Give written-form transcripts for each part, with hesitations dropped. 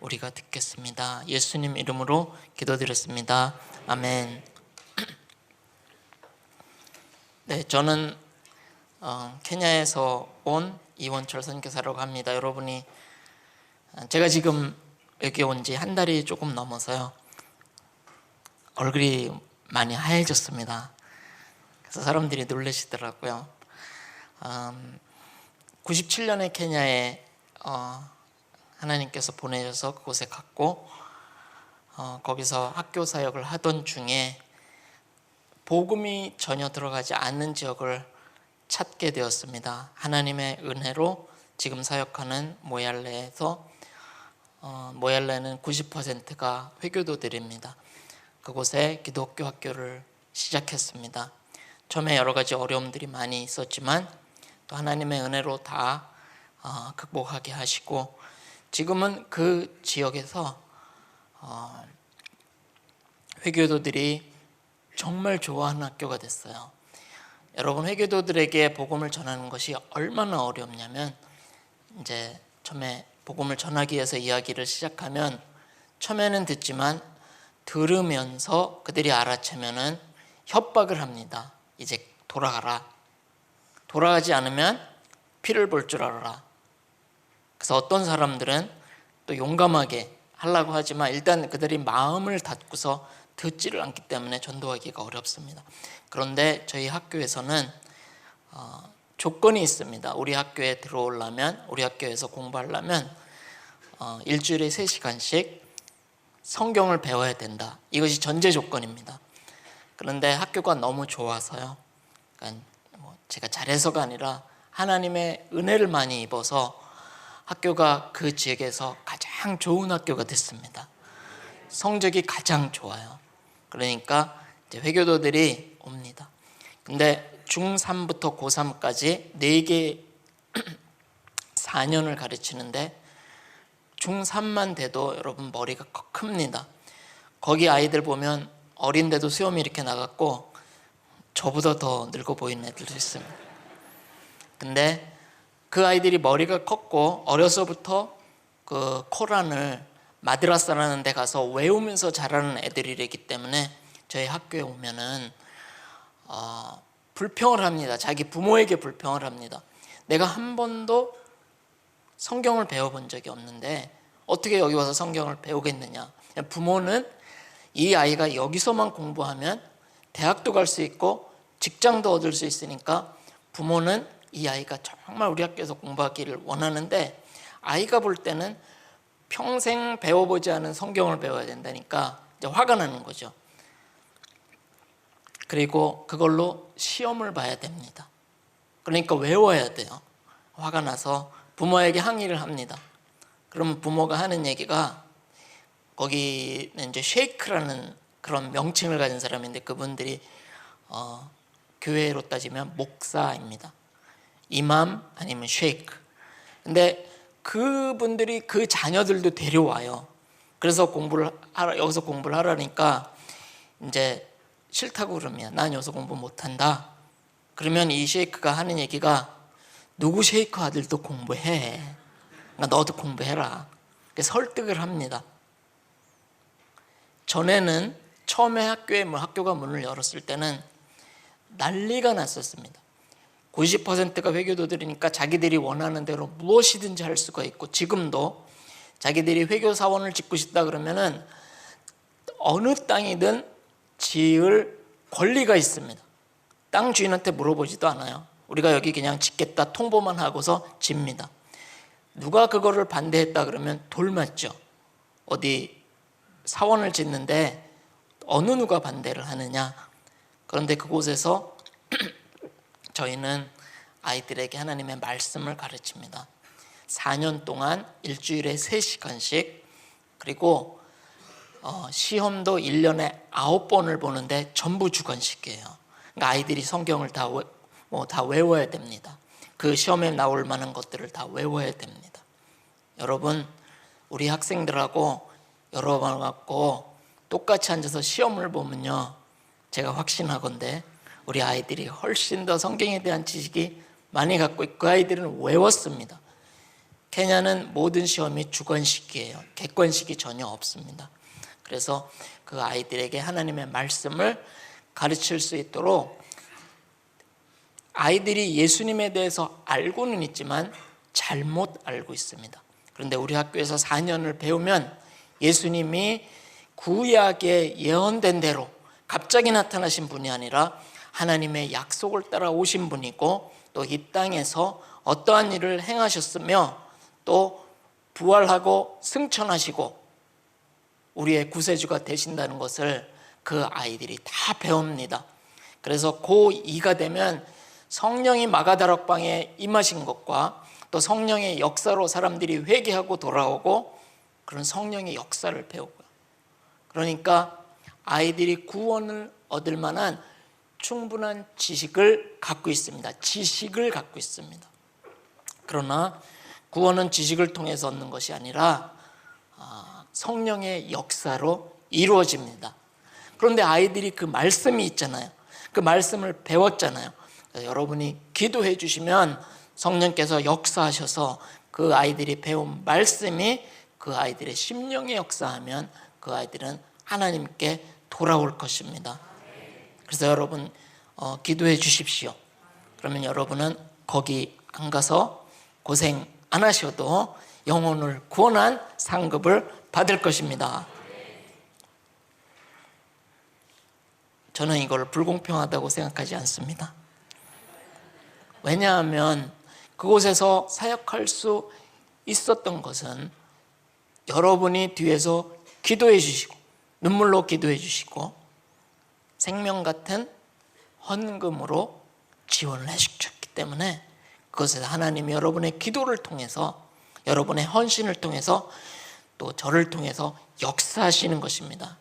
우리가 듣겠습니다. 예수님 이름으로 기도드렸습니다. 아멘. 네, 저는 케냐에서 온 이원철 선교사라고 합니다. 여러분이 제가 지금 여기 온 지 한 달이 조금 넘어서요, 얼굴이 많이 하얘졌습니다. 그래서 사람들이 놀라시더라고요. 97년에 케냐에 하나님께서 보내셔서 그곳에 갔고, 거기서 학교 사역을 하던 중에 복음이 전혀 들어가지 않는 지역을 찾게 되었습니다. 하나님의 은혜로 지금 사역하는 모얄레에서 모얄레는 90%가 회교도들입니다. 그곳에 기독교 학교를 시작했습니다. 처음에 여러 가지 어려움들이 많이 있었지만 또 하나님의 은혜로 다 극복하게 하시고, 지금은 그 지역에서 회교도들이 정말 좋아하는 학교가 됐어요. 여러분, 회교도들에게 복음을 전하는 것이 얼마나 어렵냐면, 이제 처음에 복음을 전하기 위해서 이야기를 시작하면 처음에는 듣지만 들으면서 그들이 알아채면은 협박을 합니다. 이제 돌아가라. 돌아가지 않으면 피를 볼 줄 알아라. 그래서 어떤 사람들은 또 용감하게 하려고 하지만 일단 그들이 마음을 닫고서 듣지를 않기 때문에 전도하기가 어렵습니다. 그런데 저희 학교에서는 조건이 있습니다. 우리 학교에 들어오려면, 우리 학교에서 공부하려면 일주일에 3시간씩 성경을 배워야 된다. 이것이 전제 조건입니다. 그런데 학교가 너무 좋아서요, 그러니까 제가 잘해서가 아니라 하나님의 은혜를 많이 입어서 학교가 그 지역에서 가장 좋은 학교가 됐습니다. 성적이 가장 좋아요. 그러니까 이제 회교도들이 옵니다. 근데 중3부터 고3까지 4개 4년을 가르치는데 중3만 돼도 여러분 머리가 큽니다. 거기 아이들 보면 어린데도 수염이 이렇게 나갔고 저보다 더 늙어 보이는 애들도 있습니다. 근데 그 아이들이 머리가 컸고 어려서부터 그 코란을 마드라사라는 데 가서 외우면서 자라는 애들이기 때문에 저희 학교에 오면은 불평을 합니다. 자기 부모에게 불평을 합니다. 내가 한 번도 성경을 배워본 적이 없는데 어떻게 여기 와서 성경을 배우겠느냐. 부모는 이 아이가 여기서만 공부하면 대학도 갈 수 있고 직장도 얻을 수 있으니까 부모는 이 아이가 정말 우리 학교에서 공부하기를 원하는데, 아이가 볼 때는 평생 배워보지 않은 성경을 배워야 된다니까 이제 화가 나는 거죠. 그리고 그걸로 시험을 봐야 됩니다. 그러니까 외워야 돼요. 화가 나서 부모에게 항의를 합니다. 그러면 부모가 하는 얘기가, 거기는 이제 쉐이크라는 그런 명칭을 가진 사람인데 그분들이 교회로 따지면 목사입니다. 이맘 아니면 쉐이크. 근데 그분들이 그 자녀들도 데려와요. 그래서 여기서 공부를 하라니까 이제 싫다고 그러면 난 여기서 공부 못한다. 그러면 이 쉐이크가 하는 얘기가, 누구 쉐이크 아들도 공부해. 그러니까 너도 공부해라. 설득을 합니다. 전에는 처음에 학교가 문을 열었을 때는 난리가 났었습니다. 90%가 회교도들이니까 자기들이 원하는 대로 무엇이든지 할 수가 있고, 지금도 자기들이 회교 사원을 짓고 싶다 그러면은 어느 땅이든 지을 권리가 있습니다. 땅 주인한테 물어보지도 않아요. 우리가 여기 그냥 짓겠다 통보만 하고서 집니다. 누가 그거를 반대했다 그러면 돌 맞죠. 어디 사원을 짓는데 어느 누가 반대를 하느냐. 그런데 그곳에서 저희는 아이들에게 하나님의 말씀을 가르칩니다. 4년 동안 일주일에 3시간씩, 그리고 시험도 1년에 9번을 보는데 전부 주관식이에요. 그러니까 아이들이 성경을 다 외워야 됩니다. 그 시험에 나올 만한 것들을 다 외워야 됩니다. 여러분, 우리 학생들하고 여러 번 갖고 똑같이 앉아서 시험을 보면요, 제가 확신하건대 우리 아이들이 훨씬 더 성경에 대한 지식이 많이 갖고 있고, 그 아이들은 외웠습니다. 케냐는 모든 시험이 주관식이에요. 객관식이 전혀 없습니다. 그래서 그 아이들에게 하나님의 말씀을 가르칠 수 있도록 아이들이 예수님에 대해서 알고는 있지만 잘못 알고 있습니다. 그런데 우리 학교에서 4년을 배우면 예수님이 구약에 예언된 대로 갑자기 나타나신 분이 아니라 하나님의 약속을 따라 오신 분이고, 또 이 땅에서 어떠한 일을 행하셨으며 또 부활하고 승천하시고 우리의 구세주가 되신다는 것을 그 아이들이 다 배웁니다. 그래서 고2가 되면 성령이 마가다락방에 임하신 것과 또 성령의 역사로 사람들이 회개하고 돌아오고 그런 성령의 역사를 배우고요. 그러니까 아이들이 구원을 얻을 만한 충분한 지식을 갖고 있습니다. 지식을 갖고 있습니다. 그러나 구원은 지식을 통해서 얻는 것이 아니라 성령의 역사로 이루어집니다. 그런데 아이들이 그 말씀이 있잖아요. 그 말씀을 배웠잖아요. 여러분이 기도해 주시면 성령께서 역사하셔서 그 아이들이 배운 말씀이 그 아이들의 심령에 역사하면 그 아이들은 하나님께 돌아올 것입니다. 그래서 여러분 기도해 주십시오. 그러면 여러분은 거기 안 가서 고생 안 하셔도 영혼을 구원한 상급을 받을 것입니다. 저는 이걸 불공평하다고 생각하지 않습니다. 왜냐하면 그곳에서 사역할 수 있었던 것은 여러분이 뒤에서 기도해 주시고 눈물로 기도해 주시고 생명 같은 헌금으로 지원을 해주셨기 때문에 그것에서 하나님이 여러분의 기도를 통해서 여러분의 헌신을 통해서 또 저를 통해서 역사하시는 것입니다.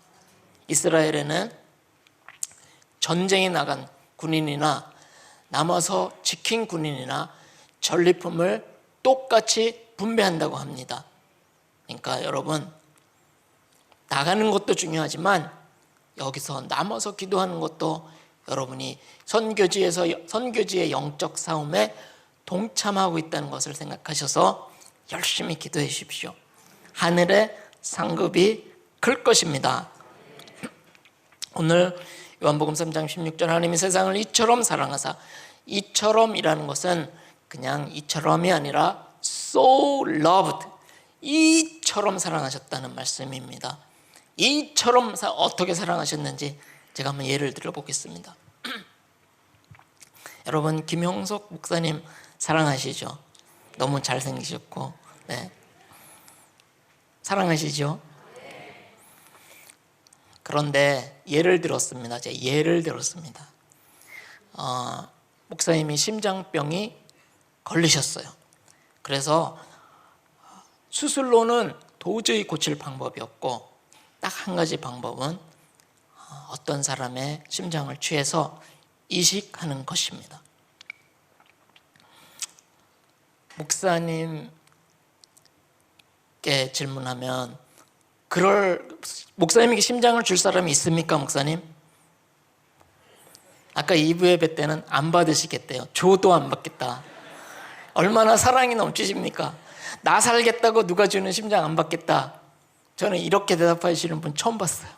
이스라엘에는 전쟁에 나간 군인이나 남아서 지킨 군인이나 전리품을 똑같이 분배한다고 합니다. 그러니까 여러분, 나가는 것도 중요하지만 여기서 남아서 기도하는 것도 여러분이 선교지의 영적 싸움에 동참하고 있다는 것을 생각하셔서 열심히 기도해 주십시오. 하늘의 상급이 클 것입니다. 오늘 요한복음 3장 16절 하나님이 세상을 이처럼 사랑하사, 이처럼이라는 것은 그냥 이처럼이 아니라 so loved, 이처럼 사랑하셨다는 말씀입니다. 이처럼 어떻게 사랑하셨는지 제가 한번 예를 들어 보겠습니다. 여러분, 김형석 목사님 사랑하시죠? 너무 잘생기셨고, 네. 사랑하시죠? 그런데 예를 들었습니다. 제가 예를 들었습니다. 목사님이 심장병이 걸리셨어요. 그래서 수술로는 도저히 고칠 방법이 없고 딱 한 가지 방법은 어떤 사람의 심장을 취해서 이식하는 것입니다. 목사님께 질문하면 목사님에게 심장을 줄 사람이 있습니까, 목사님? 아까 2부 예배 때는 안 받으시겠대요. 줘도 안 받겠다. 얼마나 사랑이 넘치십니까? 나 살겠다고 누가 주는 심장 안 받겠다. 저는 이렇게 대답하시는 분 처음 봤어요.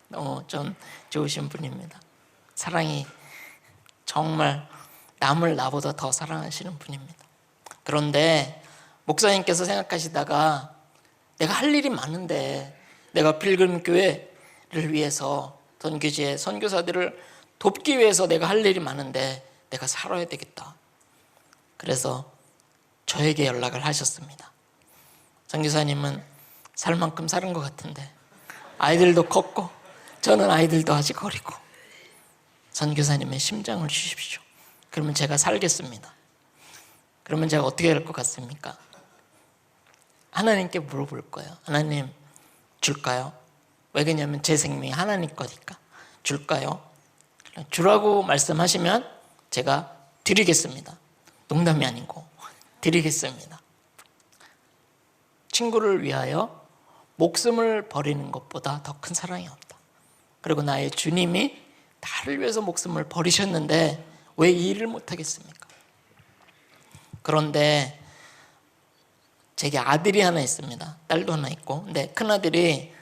너무 좀 좋으신 분입니다. 사랑이 정말 남을 나보다 더 사랑하시는 분입니다. 그런데 목사님께서 생각하시다가 내가 할 일이 많은데, 내가 필금교회를 위해서 선교지의 선교사들을 돕기 위해서 내가 할 일이 많은데 내가 살아야 되겠다. 그래서 저에게 연락을 하셨습니다. 선교사님은 살 만큼 사는 것 같은데 아이들도 컸고 저는 아이들도 아직 어리고 선교사님의 심장을 주십시오. 그러면 제가 살겠습니다. 그러면 제가 어떻게 할 것 같습니까? 하나님께 물어볼 거예요. 하나님, 줄까요? 왜 그러냐면 제 생명이 하나님 거니까. 줄까요? 주라고 말씀하시면 제가 드리겠습니다. 농담이 아니고 드리겠습니다. 친구를 위하여 목숨을 버리는 것보다 더 큰 사랑이 없다. 그리고 나의 주님이 나를 위해서 목숨을 버리셨는데 왜 이 일을 못하겠습니까? 그런데 제게 아들이 하나 있습니다. 딸도 하나 있고. 근데 큰아들이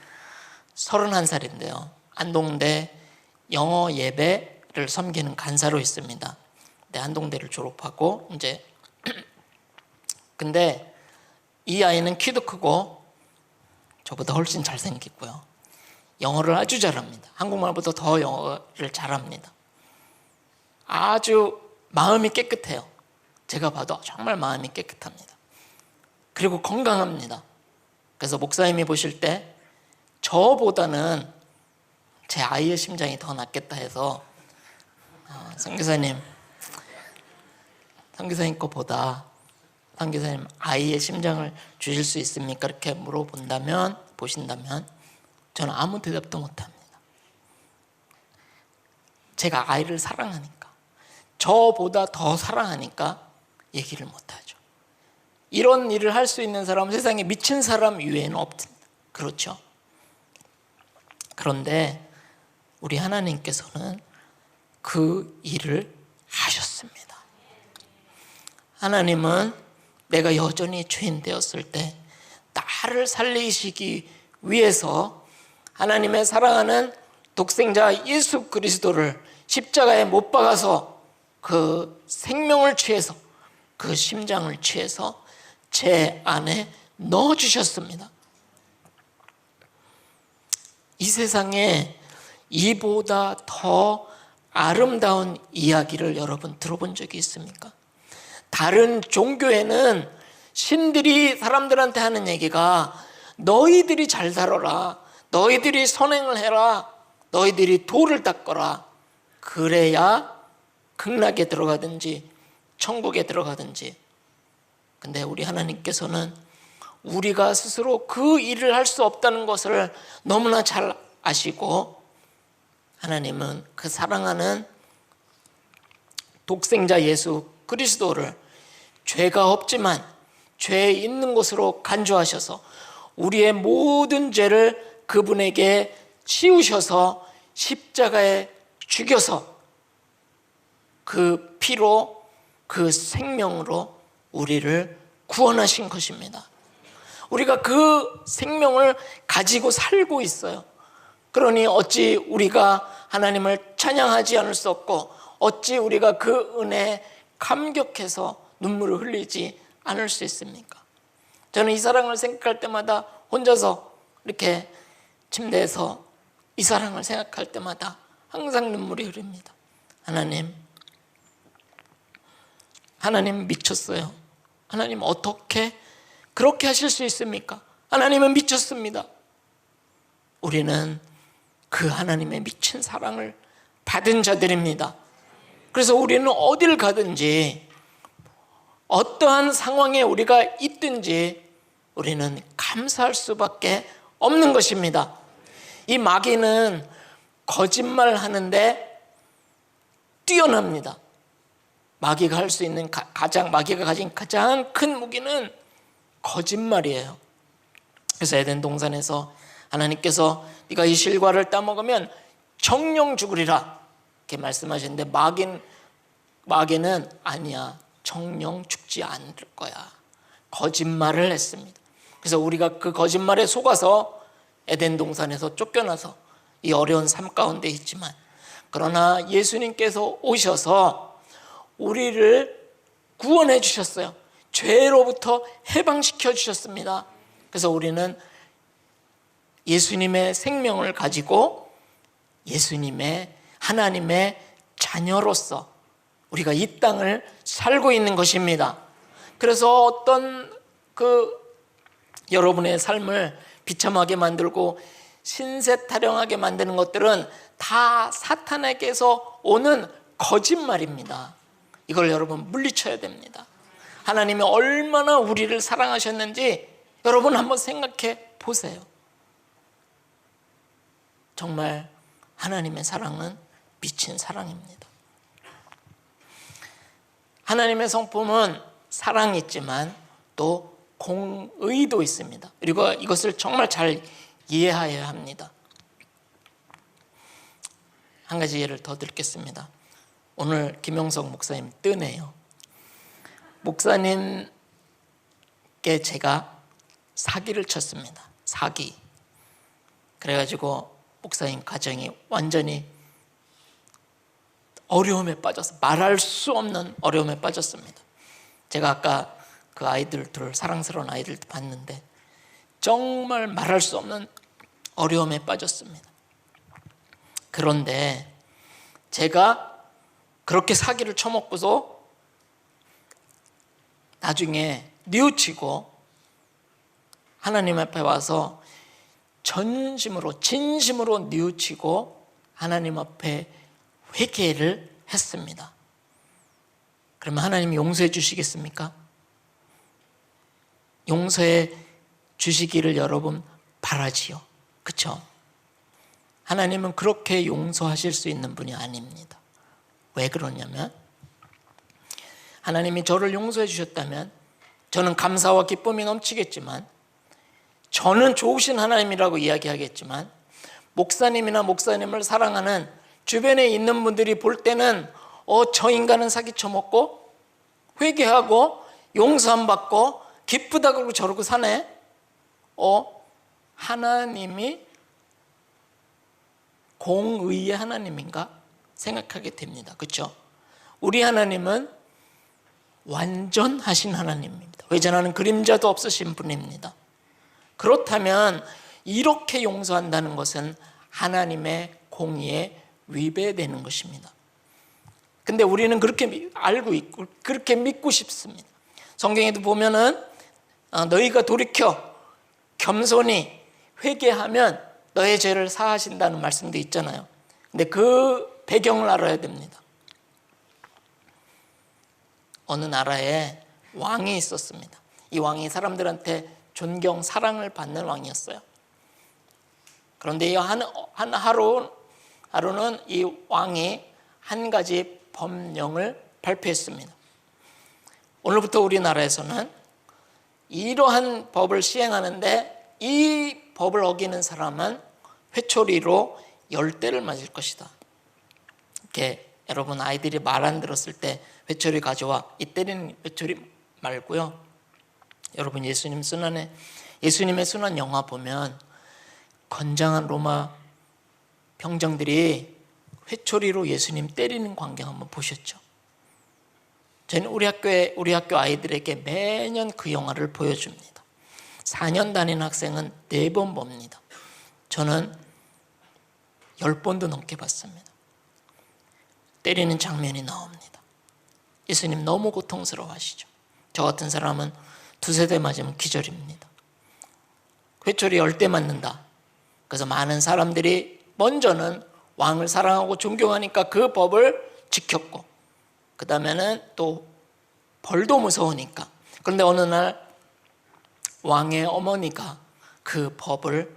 31살인데요. 안동대 영어 예배를 섬기는 간사로 있습니다. 네, 안동대를 졸업하고 이제 근데 이 아이는 키도 크고 저보다 훨씬 잘생기고요. 영어를 아주 잘합니다. 한국말보다 더 영어를 잘합니다. 아주 마음이 깨끗해요. 제가 봐도 정말 마음이 깨끗합니다. 그리고 건강합니다. 그래서 목사님이 보실 때 저보다는 제 아이의 심장이 더 낫겠다 해서 선교사님 거보다 선교사님 아이의 심장을 주실 수 있습니까? 이렇게 보신다면 저는 아무 대답도 못합니다. 제가 아이를 사랑하니까, 저보다 더 사랑하니까 얘기를 못하죠. 이런 일을 할 수 있는 사람은 세상에 미친 사람 이외에는 없습니다. 그렇죠? 그런데 우리 하나님께서는 그 일을 하셨습니다. 하나님은 내가 여전히 죄인 되었을 때 나를 살리시기 위해서 하나님의 사랑하는 독생자 예수 그리스도를 십자가에 못 박아서 그 생명을 취해서, 그 심장을 취해서 제 안에 넣어주셨습니다. 이 세상에 이보다 더 아름다운 이야기를 여러분 들어본 적이 있습니까? 다른 종교에는 신들이 사람들한테 하는 얘기가 너희들이 잘 살아라, 너희들이 선행을 해라, 너희들이 돌을 닦아라, 그래야 극락에 들어가든지 천국에 들어가든지. 근데 우리 하나님께서는 우리가 스스로 그 일을 할 수 없다는 것을 너무나 잘 아시고, 하나님은 그 사랑하는 독생자 예수 그리스도를 죄가 없지만 죄 있는 곳으로 간주하셔서 우리의 모든 죄를 그분에게 치우셔서 십자가에 죽여서 그 피로, 그 생명으로 우리를 구원하신 것입니다. 우리가 그 생명을 가지고 살고 있어요. 그러니 어찌 우리가 하나님을 찬양하지 않을 수 없고, 어찌 우리가 그 은혜에 감격해서 눈물을 흘리지 않을 수 있습니까? 저는 이 사랑을 생각할 때마다 혼자서 이렇게 침대에서 이 사랑을 생각할 때마다 항상 눈물이 흐릅니다. 하나님 미쳤어요. 하나님 어떻게 그렇게 하실 수 있습니까? 하나님은 미쳤습니다. 우리는 그 하나님의 미친 사랑을 받은 자들입니다. 그래서 우리는 어딜 가든지, 어떠한 상황에 우리가 있든지 우리는 감사할 수밖에 없는 것입니다. 이 마귀는 거짓말하는데 뛰어납니다. 마귀가 할 수 있는 마귀가 가진 가장 큰 무기는 거짓말이에요. 그래서 에덴 동산에서 하나님께서 네가 이 실과를 따먹으면 정령 죽으리라 이렇게 말씀하셨는데, 마귀는 아니야, 정령 죽지 않을 거야, 거짓말을 했습니다. 그래서 우리가 그 거짓말에 속아서 에덴 동산에서 쫓겨나서 이 어려운 삶 가운데 있지만, 그러나 예수님께서 오셔서 우리를 구원해 주셨어요. 죄로부터 해방시켜 주셨습니다. 그래서 우리는 예수님의 생명을 가지고 예수님의 하나님의 자녀로서 우리가 이 땅을 살고 있는 것입니다. 그래서 어떤 여러분의 삶을 비참하게 만들고 신세타령하게 만드는 것들은 다 사탄에게서 오는 거짓말입니다. 이걸 여러분 물리쳐야 됩니다. 하나님이 얼마나 우리를 사랑하셨는지 여러분 한번 생각해 보세요. 정말 하나님의 사랑은 미친 사랑입니다. 하나님의 성품은 사랑이 있지만 또 공의도 있습니다. 그리고 이것을 정말 잘 이해해야 합니다. 한 가지 예를 더 드리겠습니다. 오늘 김영석 목사님 뜨네요. 목사님 제가 사기를 쳤습니다. 사기. 그래가지고 목사님 가정이 완전히 어려움에 빠져서 말할 수 없는 어려움에 빠졌습니다. 제가 아까 그 아이들들, 사랑스러운 아이들도 봤는데 정말 말할 수 없는 어려움에 빠졌습니다. 그런데 제가 그렇게 사기를 쳐먹고서 나중에 뉘우치고 하나님 앞에 와서 전심으로 진심으로 뉘우치고 하나님 앞에 회개를 했습니다. 그러면 하나님이 용서해 주시겠습니까? 용서해 주시기를 여러분 바라지요. 그렇죠? 하나님은 그렇게 용서하실 수 있는 분이 아닙니다. 왜 그러냐면 하나님이 저를 용서해 주셨다면 저는 감사와 기쁨이 넘치겠지만, 저는 좋으신 하나님이라고 이야기하겠지만, 목사님이나 목사님을 사랑하는 주변에 있는 분들이 볼 때는 저 인간은 사기 쳐먹고 회개하고 용서 안 받고 기쁘다 그러고 저러고 사네. 하나님이 공의의 하나님인가 생각하게 됩니다. 그렇죠? 우리 하나님은 완전하신 하나님입니다. 외전하는 그림자도 없으신 분입니다. 그렇다면 이렇게 용서한다는 것은 하나님의 공의에 위배되는 것입니다. 근데 우리는 그렇게 알고 있고 그렇게 믿고 싶습니다. 성경에도 보면은 너희가 돌이켜 겸손히 회개하면 너의 죄를 사하신다는 말씀도 있잖아요. 근데 그 배경을 알아야 됩니다. 어느 나라에 왕이 있었습니다. 이 왕이 사람들한테 존경, 사랑을 받는 왕이었어요. 그런데 하루는 이 왕이 한 가지 법령을 발표했습니다. 오늘부터 우리나라에서는 이러한 법을 시행하는데 이 법을 어기는 사람은 회초리로 10대를 맞을 것이다. 이렇게 여러분 아이들이 말 안 들었을 때 회초리 가져와, 이 때리는 회초리 말고요. 여러분 예수님의 순환 영화 보면 건장한 로마 병정들이 회초리로 예수님 때리는 광경 한번 보셨죠? 저는 우리 학교 아이들에게 매년 그 영화를 보여줍니다. 4년 다니는 학생은 4번 봅니다. 저는 10번도 넘게 봤습니다. 때리는 장면이 나옵니다. 예수님 너무 고통스러워하시죠. 저 같은 사람은 2-3대 맞으면 기절입니다. 회초리 10대 맞는다. 그래서 많은 사람들이 먼저는 왕을 사랑하고 존경하니까 그 법을 지켰고, 그 다음에는 또 벌도 무서우니까. 그런데 어느 날 왕의 어머니가 그 법을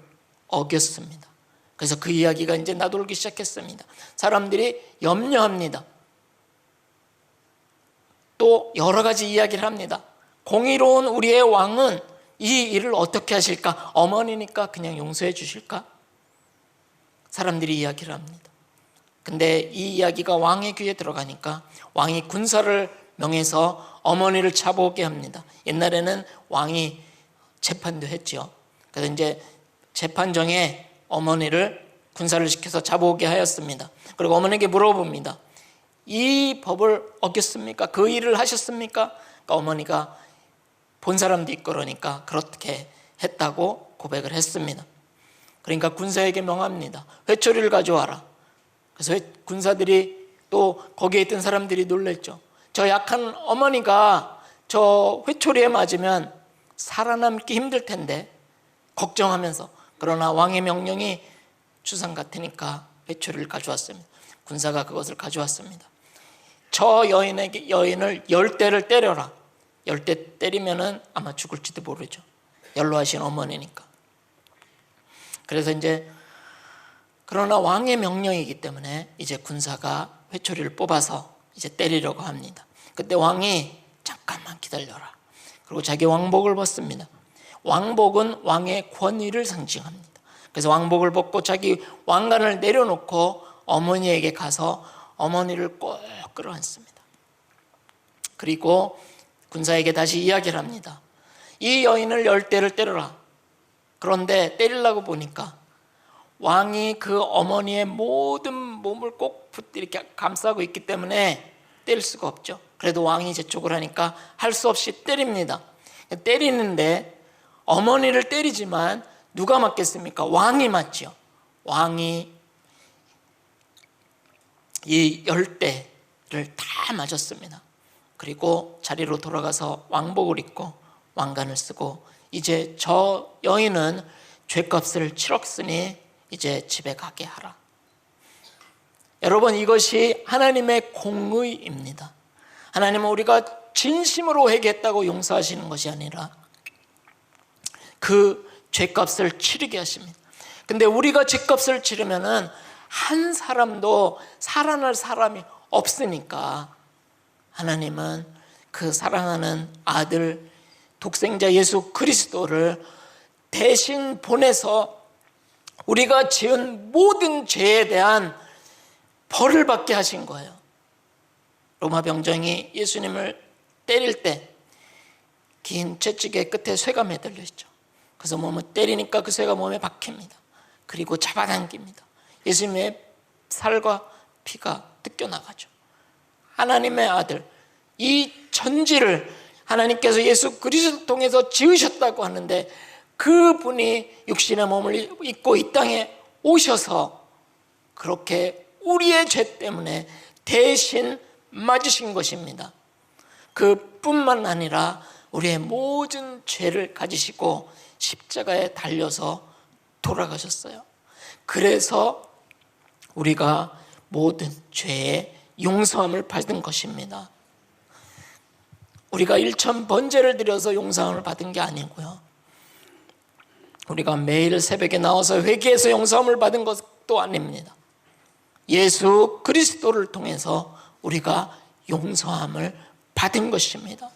어겼습니다. 그래서 그 이야기가 이제 나돌기 시작했습니다. 사람들이 염려합니다. 또 여러 가지 이야기를 합니다. 공의로운 우리의 왕은 이 일을 어떻게 하실까? 어머니니까 그냥 용서해 주실까? 사람들이 이야기를 합니다. 근데 이 이야기가 왕의 귀에 들어가니까 왕이 군사를 명해서 어머니를 잡아오게 합니다. 옛날에는 왕이 재판도 했죠. 그래서 이제 재판정에 어머니를 군사를 시켜서 잡아오게 하였습니다. 그리고 어머니에게 물어봅니다. 이 법을 어겼습니까? 그 일을 하셨습니까? 그러니까 어머니가 본 사람도 있고 그러니까 그렇게 했다고 고백을 했습니다. 그러니까 군사에게 명합니다. 회초리를 가져와라. 그래서 군사들이 또 거기에 있던 사람들이 놀랬죠. 저 약한 어머니가 저 회초리에 맞으면 살아남기 힘들 텐데 걱정하면서, 그러나 왕의 명령이 주상 같으니까 회초리를 가져왔습니다. 군사가 그것을 가져왔습니다. 저 여인을 10대를 때려라. 10대 때리면은 아마 죽을지도 모르죠. 연로하신 어머니니까. 그래서 이제 그러나 왕의 명령이기 때문에 이제 군사가 회초리를 뽑아서 이제 때리려고 합니다. 그때 왕이 잠깐만 기다려라. 그리고 자기 왕복을 벗습니다. 왕복은 왕의 권위를 상징합니다. 그래서 왕복을 벗고 자기 왕관을 내려놓고 어머니에게 가서 어머니를 꼭 끌어안습니다. 그리고 군사에게 다시 이야기를 합니다. 이 여인을 10대를 때려라. 그런데 때리려고 보니까 왕이 그 어머니의 모든 몸을 꼭 이렇게 감싸고 있기 때문에 때릴 수가 없죠. 그래도 왕이 재촉을 하니까 할 수 없이 때립니다. 때리는데 어머니를 때리지만 누가 맞겠습니까? 왕이 맞죠. 왕이 이 10대를 다 맞았습니다. 그리고 자리로 돌아가서 왕복을 입고 왕관을 쓰고 이제 저 여인은 죄값을 치렀으니 이제 집에 가게 하라. 여러분, 이것이 하나님의 공의입니다. 하나님은 우리가 진심으로 회개했다고 용서하시는 것이 아니라 그 죄값을 치르게 하십니다. 근데 우리가 죄값을 치르면은 한 사람도 살아날 사람이 없으니까 하나님은 그 사랑하는 아들 독생자 예수 그리스도를 대신 보내서 우리가 지은 모든 죄에 대한 벌을 받게 하신 거예요. 로마 병정이 예수님을 때릴 때 긴 채찍의 끝에 쇠가 매달려 있죠. 그래서 몸을 때리니까 그 쇠가 몸에 박힙니다. 그리고 잡아당깁니다. 예수님의 살과 피가 뜯겨나가죠. 하나님의 아들, 이 전지를 하나님께서 예수 그리스도를 통해서 지으셨다고 하는데 그분이 육신의 몸을 입고 이 땅에 오셔서 그렇게 우리의 죄 때문에 대신 맞으신 것입니다. 그뿐만 아니라 우리의 모든 죄를 가지시고 십자가에 달려서 돌아가셨어요. 그래서 우리가 모든 죄의 용서함을 받은 것입니다. 우리가 1000번제를 드려서 용서함을 받은 게 아니고요, 우리가 매일 새벽에 나와서 회개해서 용서함을 받은 것도 아닙니다. 예수 그리스도를 통해서 우리가 용서함을 받은 것입니다.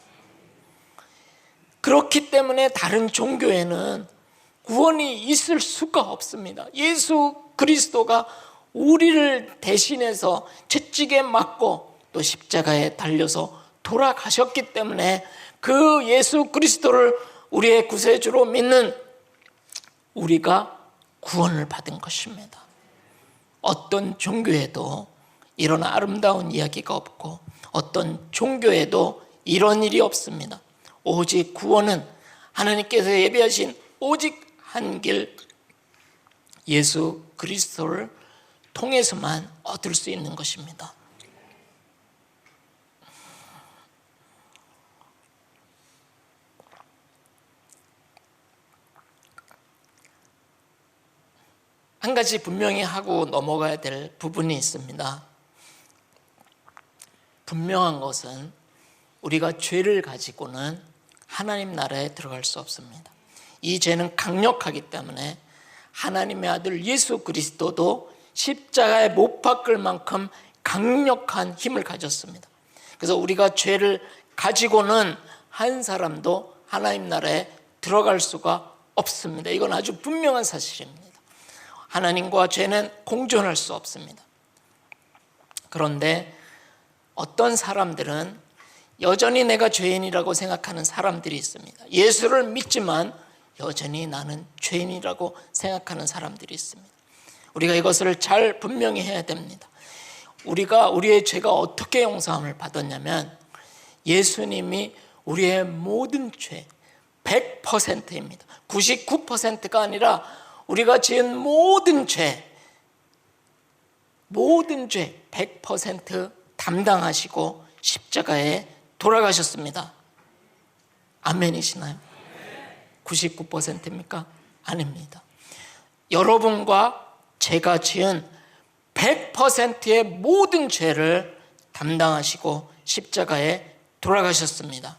그렇기 때문에 다른 종교에는 구원이 있을 수가 없습니다. 예수 그리스도가 우리를 대신해서 채찍에 맞고 또 십자가에 달려서 돌아가셨기 때문에 그 예수 그리스도를 우리의 구세주로 믿는 우리가 구원을 받은 것입니다. 어떤 종교에도 이런 아름다운 이야기가 없고 어떤 종교에도 이런 일이 없습니다. 오직 구원은 하나님께서 예비하신 오직 한 길 예수 그리스도를 통해서만 얻을 수 있는 것입니다. 한 가지 분명히 하고 넘어가야 될 부분이 있습니다. 분명한 것은 우리가 죄를 가지고는 하나님 나라에 들어갈 수 없습니다. 이 죄는 강력하기 때문에 하나님의 아들 예수 그리스도도 십자가에 못 박을 만큼 강력한 힘을 가졌습니다. 그래서 우리가 죄를 가지고는 한 사람도 하나님 나라에 들어갈 수가 없습니다. 이건 아주 분명한 사실입니다. 하나님과 죄는 공존할 수 없습니다. 그런데 어떤 사람들은 여전히 내가 죄인이라고 생각하는 사람들이 있습니다. 예수를 믿지만 여전히 나는 죄인이라고 생각하는 사람들이 있습니다. 우리가 이것을 잘 분명히 해야 됩니다. 우리의 죄가 어떻게 용서함을 받았냐면 예수님이 우리의 모든 죄 100%입니다. 99%가 아니라 우리가 지은 모든 죄 100% 담당하시고 십자가에 돌아가셨습니다. 아멘이시나요? 99%입니까? 아닙니다. 여러분과 제가 지은 100%의 모든 죄를 담당하시고 십자가에 돌아가셨습니다.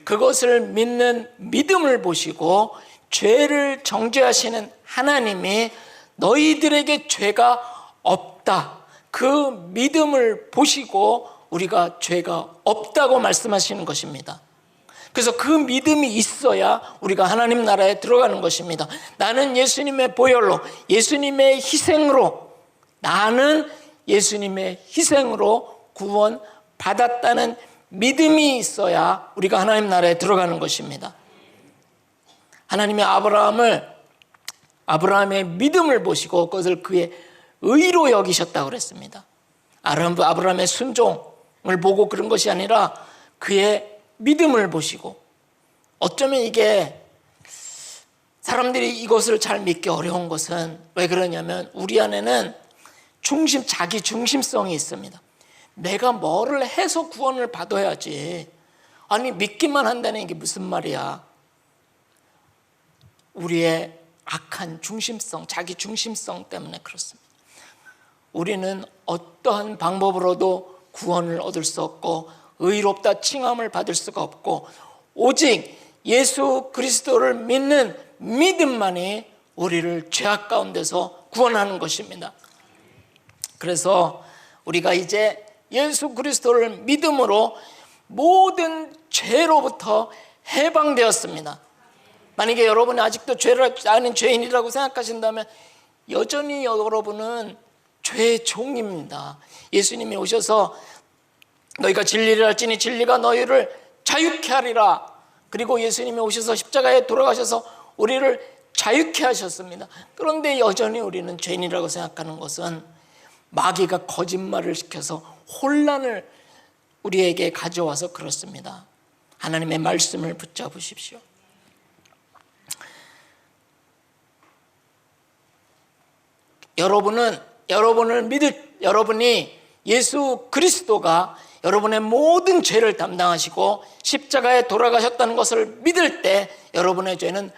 그것을 믿는 믿음을 보시고 죄를 정죄하시는 하나님이 너희들에게 죄가 없다, 그 믿음을 보시고 우리가 죄가 없다고 말씀하시는 것입니다. 그래서 그 믿음이 있어야 우리가 하나님 나라에 들어가는 것입니다. 나는 예수님의 보혈로, 예수님의 희생으로, 나는 예수님의 희생으로 구원 받았다는 믿음이 있어야 우리가 하나님 나라에 들어가는 것입니다. 하나님의 아브라함의 믿음을 보시고 그것을 그의 의로 여기셨다고 그랬습니다. 아브라함의 순종을 보고 그런 것이 아니라 그의 믿음을 보시고, 어쩌면 이게 사람들이 이것을 잘 믿기 어려운 것은 왜 그러냐면 우리 안에는 자기 중심성이 있습니다. 내가 뭐를 해서 구원을 받아야지, 아니 믿기만 한다는 게 무슨 말이야. 우리의 악한 중심성, 자기 중심성 때문에 그렇습니다. 우리는 어떠한 방법으로도 구원을 얻을 수 없고 의롭다 칭함을 받을 수가 없고, 오직 예수 그리스도를 믿는 믿음만이 우리를 죄악 가운데서 구원하는 것입니다. 그래서 우리가 이제 예수 그리스도를 믿음으로 모든 죄로부터 해방되었습니다. 만약에 여러분이 아직도 죄를 아는 죄인이라고 생각하신다면 여전히 여러분은 죄의 종입니다. 예수님이 오셔서 너희가 진리를 알지니 진리가 너희를 자유케 하리라. 그리고 예수님이 오셔서 십자가에 돌아가셔서 우리를 자유케 하셨습니다. 그런데 여전히 우리는 죄인이라고 생각하는 것은 마귀가 거짓말을 시켜서 혼란을 우리에게 가져와서 그렇습니다. 하나님의 말씀을 붙잡으십시오. 여러분이 예수 그리스도가 여러분의 모든 죄를 담당하시고 십자가에 돌아가셨다는 것을 믿을 때 여러분의 죄는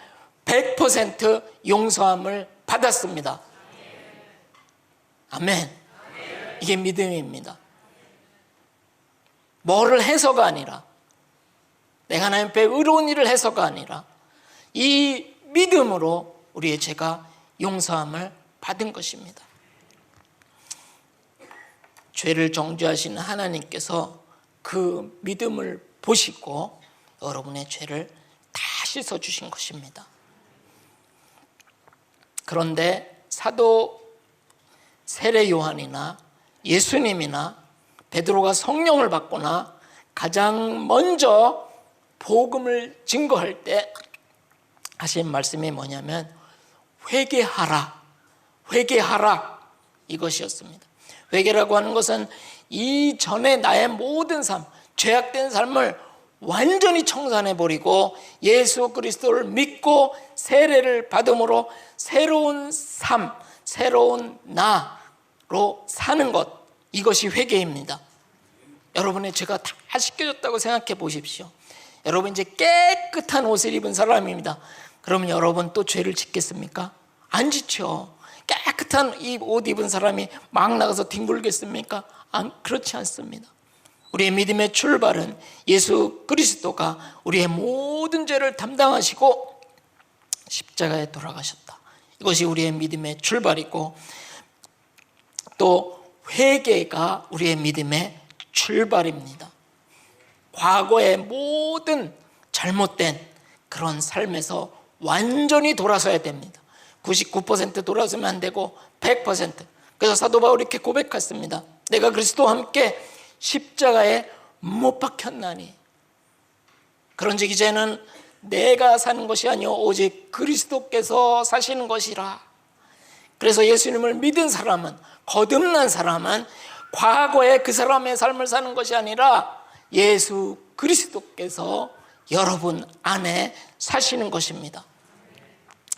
100% 용서함을 받았습니다. 아멘. 이게 믿음입니다. 뭐를 해서가 아니라, 내가 하나님 앞에 의로운 일을 해서가 아니라 이 믿음으로 우리의 죄가 용서함을 받은 것입니다. 죄를 정죄하시는 하나님께서 그 믿음을 보시고 여러분의 죄를 다 씻어주신 것입니다. 그런데 사도 세례 요한이나 예수님이나 베드로가 성령을 받거나 가장 먼저 복음을 증거할 때 하신 말씀이 뭐냐면 회개하라 이것이었습니다. 회개라고 하는 것은 이전에 나의 모든 삶, 죄악된 삶을 완전히 청산해버리고 예수 그리스도를 믿고 세례를 받음으로 새로운 삶, 새로운 나로 사는 것, 이것이 회개입니다. 여러분의 죄가 다 씻겨졌다고 생각해 보십시오. 여러분 이제 깨끗한 옷을 입은 사람입니다. 그러면 여러분 또 죄를 짓겠습니까? 안 짓죠. 깨끗한 이 옷 입은 사람이 막 나가서 뒹굴겠습니까? 그렇지 않습니다. 우리의 믿음의 출발은 예수 그리스도가 우리의 모든 죄를 담당하시고 십자가에 돌아가셨다. 이것이 우리의 믿음의 출발이고, 또 회개가 우리의 믿음의 출발입니다. 과거의 모든 잘못된 그런 삶에서 완전히 돌아서야 됩니다. 99% 돌아서면 안 되고 100%. 그래서 사도 바울이 이렇게 고백했습니다. 내가 그리스도와 함께 십자가에 못 박혔나니 그런즉 이제는 내가 사는 것이 아니요 오직 그리스도께서 사시는 것이라. 그래서 예수님을 믿은 사람은, 거듭난 사람은 과거에 그 사람의 삶을 사는 것이 아니라 예수 그리스도께서 여러분 안에 사시는 것입니다.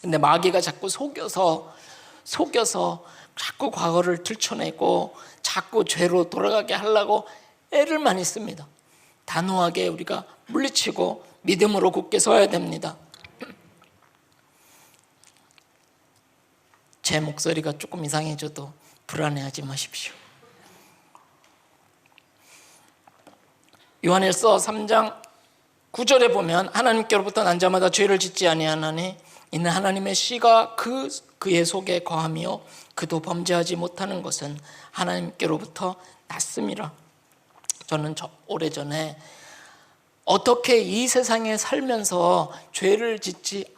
근데 마귀가 자꾸 속여서 자꾸 과거를 들춰내고 자꾸 죄로 돌아가게 하려고 애를 많이 씁니다. 단호하게 우리가 물리치고 믿음으로 굳게 서야 됩니다. 제 목소리가 조금 이상해져도 불안해하지 마십시오. 요한일서 3장 9절에 보면 하나님께로부터 난 자마다 죄를 짓지 아니하나니 이는 하나님의 씨가 그의 속에 거하며 그도 범죄하지 못하는 것은 하나님께로부터 났음이라. 저는 오래전에 어떻게 이 세상에 살면서 죄를 짓지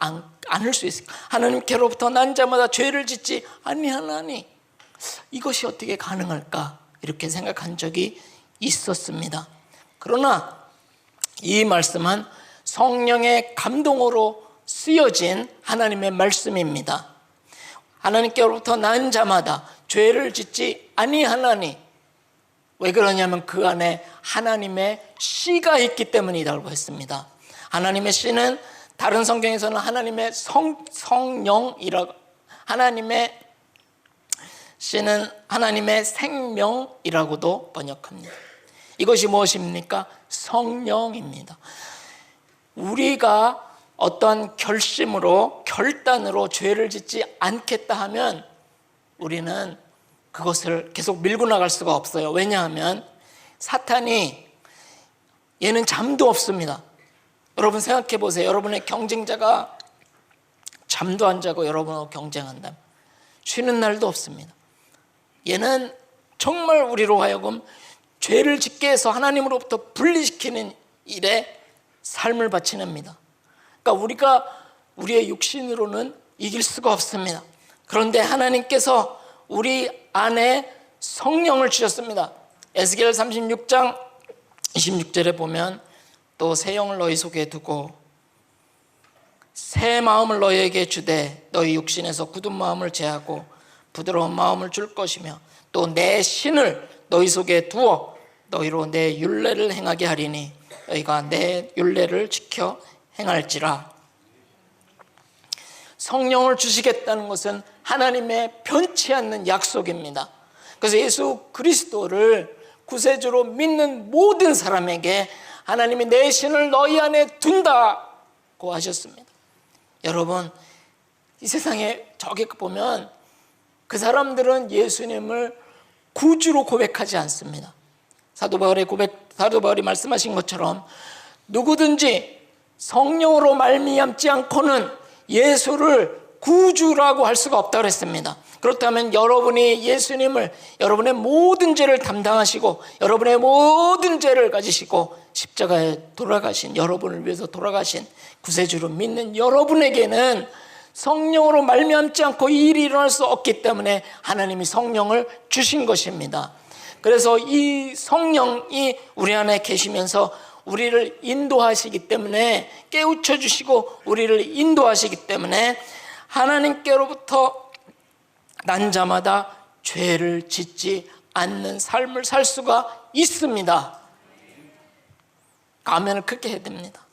않을 수 있을까? 하나님께로부터 난 자마다 죄를 짓지 아니하나니 이것이 어떻게 가능할까? 이렇게 생각한 적이 있었습니다. 그러나 이 말씀은 성령의 감동으로 쓰여진 하나님의 말씀입니다. 하나님께로부터 난 자마다 죄를 짓지 아니하나니, 왜 그러냐면 그 안에 하나님의 씨가 있기 때문이라고 했습니다. 하나님의 씨는 다른 성경에서는 하나님의 성령이라고, 하나님의 씨는 하나님의 생명이라고도 번역합니다. 이것이 무엇입니까? 성령입니다. 우리가 어떤 결심으로, 결단으로 죄를 짓지 않겠다 하면 우리는 그것을 계속 밀고 나갈 수가 없어요. 왜냐하면 사탄이, 얘는 잠도 없습니다. 여러분 생각해 보세요. 여러분의 경쟁자가 잠도 안 자고 여러분하고 경쟁한다면 쉬는 날도 없습니다. 얘는 정말 우리로 하여금 죄를 짓게 해서 하나님으로부터 분리시키는 일에 삶을 바치냅니다. 그러니까 우리가 우리의 육신으로는 이길 수가 없습니다. 그런데 하나님께서 우리 안에 성령을 주셨습니다. 에스겔 36장 26절에 보면, 또 새 영을 너희 속에 두고 새 마음을 너희에게 주되 너희 육신에서 굳은 마음을 제하고 부드러운 마음을 줄 것이며, 또 내 신을 너희 속에 두어 너희로 내 율례를 행하게 하리니 너희가 내 율례를 지켜 행할지라. 성령을 주시겠다는 것은 하나님의 변치 않는 약속입니다. 그래서 예수 그리스도를 구세주로 믿는 모든 사람에게 하나님이 내 신을 너희 안에 둔다고 하셨습니다. 여러분, 이 세상에 저기 보면 그 사람들은 예수님을 구주로 고백하지 않습니다. 사도 바울이 말씀하신 것처럼 누구든지 성령으로 말미암지 않고는 예수를 구주라고 할 수가 없다고 했습니다. 그렇다면 여러분이 예수님을, 여러분의 모든 죄를 담당하시고 여러분의 모든 죄를 가지시고 십자가에 돌아가신, 여러분을 위해서 돌아가신 구세주로 믿는 여러분에게는 성령으로 말미암지 않고 이 일이 일어날 수 없기 때문에 하나님이 성령을 주신 것입니다. 그래서 이 성령이 우리 안에 계시면서 우리를 인도하시기 때문에, 깨우쳐 주시고 우리를 인도하시기 때문에 하나님께로부터 난 자마다 죄를 짓지 않는 삶을 살 수가 있습니다. 아멘을 크게 해야 됩니다.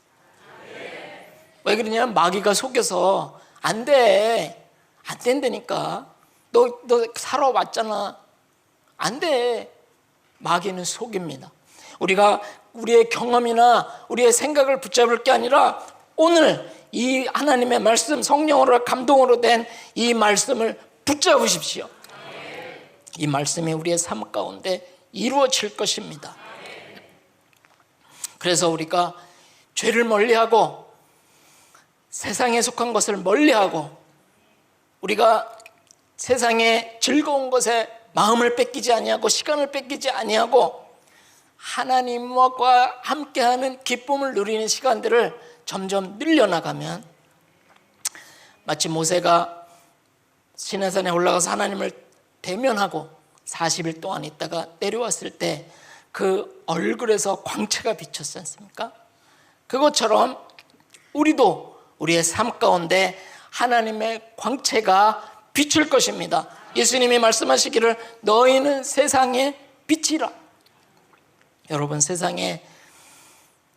왜 그러냐면 마귀가 속여서 안 돼, 안 된다니까, 너 살아왔잖아, 안 돼. 마귀는 속입니다. 우리가 우리의 경험이나 우리의 생각을 붙잡을 게 아니라 오늘 이 하나님의 말씀, 성령으로 감동으로 된 이 말씀을 붙잡으십시오. 이 말씀이 우리의 삶 가운데 이루어질 것입니다. 그래서 우리가 죄를 멀리하고 세상에 속한 것을 멀리하고 우리가 세상의 즐거운 것에 마음을 뺏기지 아니하고 시간을 뺏기지 아니하고 하나님과 함께하는 기쁨을 누리는 시간들을 점점 늘려나가면, 마치 모세가 시내산에 올라가서 하나님을 대면하고 40일 동안 있다가 내려왔을 때 그 얼굴에서 광채가 비쳤지 않습니까? 그것처럼 우리도 우리의 삶 가운데 하나님의 광채가 비출 것입니다. 예수님이 말씀하시기를 너희는 세상의 빛이라. 여러분, 세상에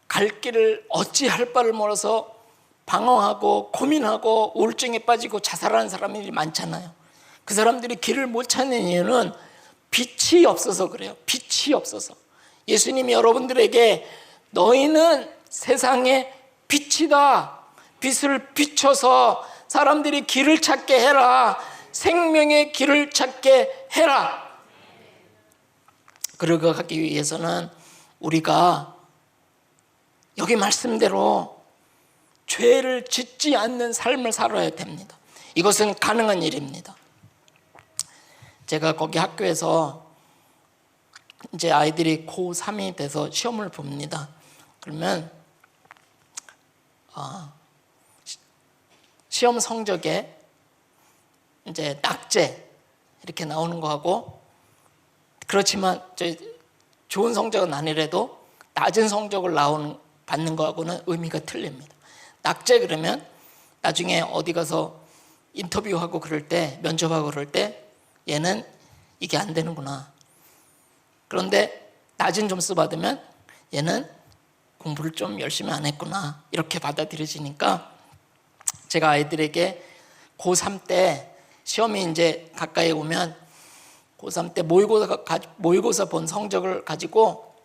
갈 길을 어찌할 바를 몰라서 방황하고 고민하고 우울증에 빠지고 자살하는 사람들이 많잖아요. 그 사람들이 길을 못 찾는 이유는 빛이 없어서 그래요. 빛이 없어서. 예수님이 여러분들에게 너희는 세상의 빛이다, 빛을 비춰서 사람들이 길을 찾게 해라, 생명의 길을 찾게 해라. 그러고 가기 위해서는 우리가 여기 말씀대로 죄를 짓지 않는 삶을 살아야 됩니다. 이것은 가능한 일입니다. 제가 거기 학교에서 이제 아이들이 고3이 돼서 시험을 봅니다. 그러면 시험 성적에 이제 낙제 이렇게 나오는 거하고, 그렇지만 좋은 성적은 아니래도 낮은 성적을 받는 거하고는 의미가 틀립니다. 낙제 그러면 나중에 어디 가서 인터뷰하고 그럴 때, 면접하고 그럴 때 얘는 이게 안 되는구나. 그런데 낮은 점수 받으면 얘는 공부를 좀 열심히 안 했구나, 이렇게 받아들여지니까 제가 아이들에게 고3 때 시험이 이제 가까이 오면 고3 때 모의고사 본 성적을 가지고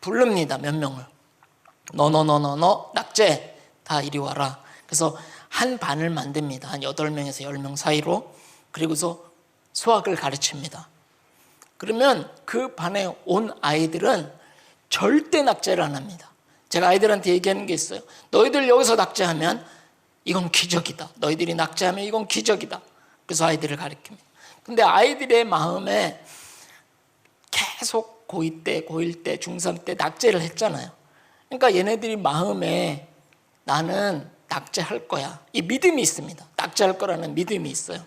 부릅니다. 몇 명을. 너 낙제 다 이리 와라. 그래서 한 반을 만듭니다. 한 8명에서 10명 사이로. 그리고서 수학을 가르칩니다. 그러면 그 반에 온 아이들은 절대 낙제를 안 합니다. 제가 아이들한테 얘기하는 게 있어요. 너희들 여기서 낙제하면 이건 기적이다. 너희들이 낙제하면 이건 기적이다. 그래서 아이들을 가르칩니다. 근데 아이들의 마음에 계속 고2 때, 고1 때, 중3 때 낙제를 했잖아요. 그러니까 얘네들이 마음에 나는 낙제할 거야, 이 믿음이 있습니다. 낙제할 거라는 믿음이 있어요.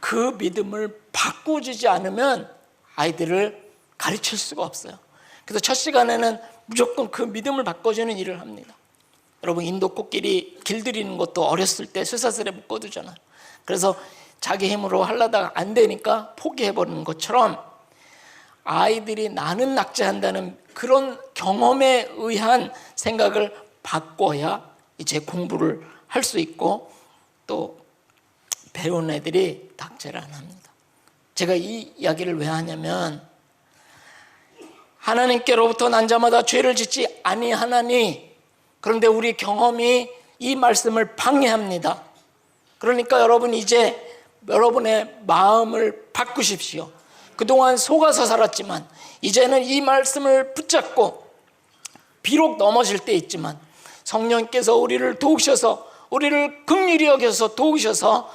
그 믿음을 바꾸지 않으면 아이들을 가르칠 수가 없어요. 그래서 첫 시간에는 무조건 그 믿음을 바꿔주는 일을 합니다. 여러분, 인도 코끼리 길들이는 것도 어렸을 때 쇠사슬에 묶어두잖아요. 그래서 자기 힘으로 하려다가 안 되니까 포기해버리는 것처럼 아이들이 나는 낙제한다는 그런 경험에 의한 생각을 바꿔야 이제 공부를 할 수 있고 또 배운 애들이 낙제를 안 합니다. 제가 이 이야기를 왜 하냐면 하나님께로부터 난 자마다 죄를 짓지 아니하나니, 그런데 우리 경험이 이 말씀을 방해합니다. 그러니까 여러분, 이제 여러분의 마음을 바꾸십시오. 그동안 속아서 살았지만 이제는 이 말씀을 붙잡고, 비록 넘어질 때 있지만 성령께서 우리를 도우셔서, 우리를 긍휼히 여겨서 도우셔서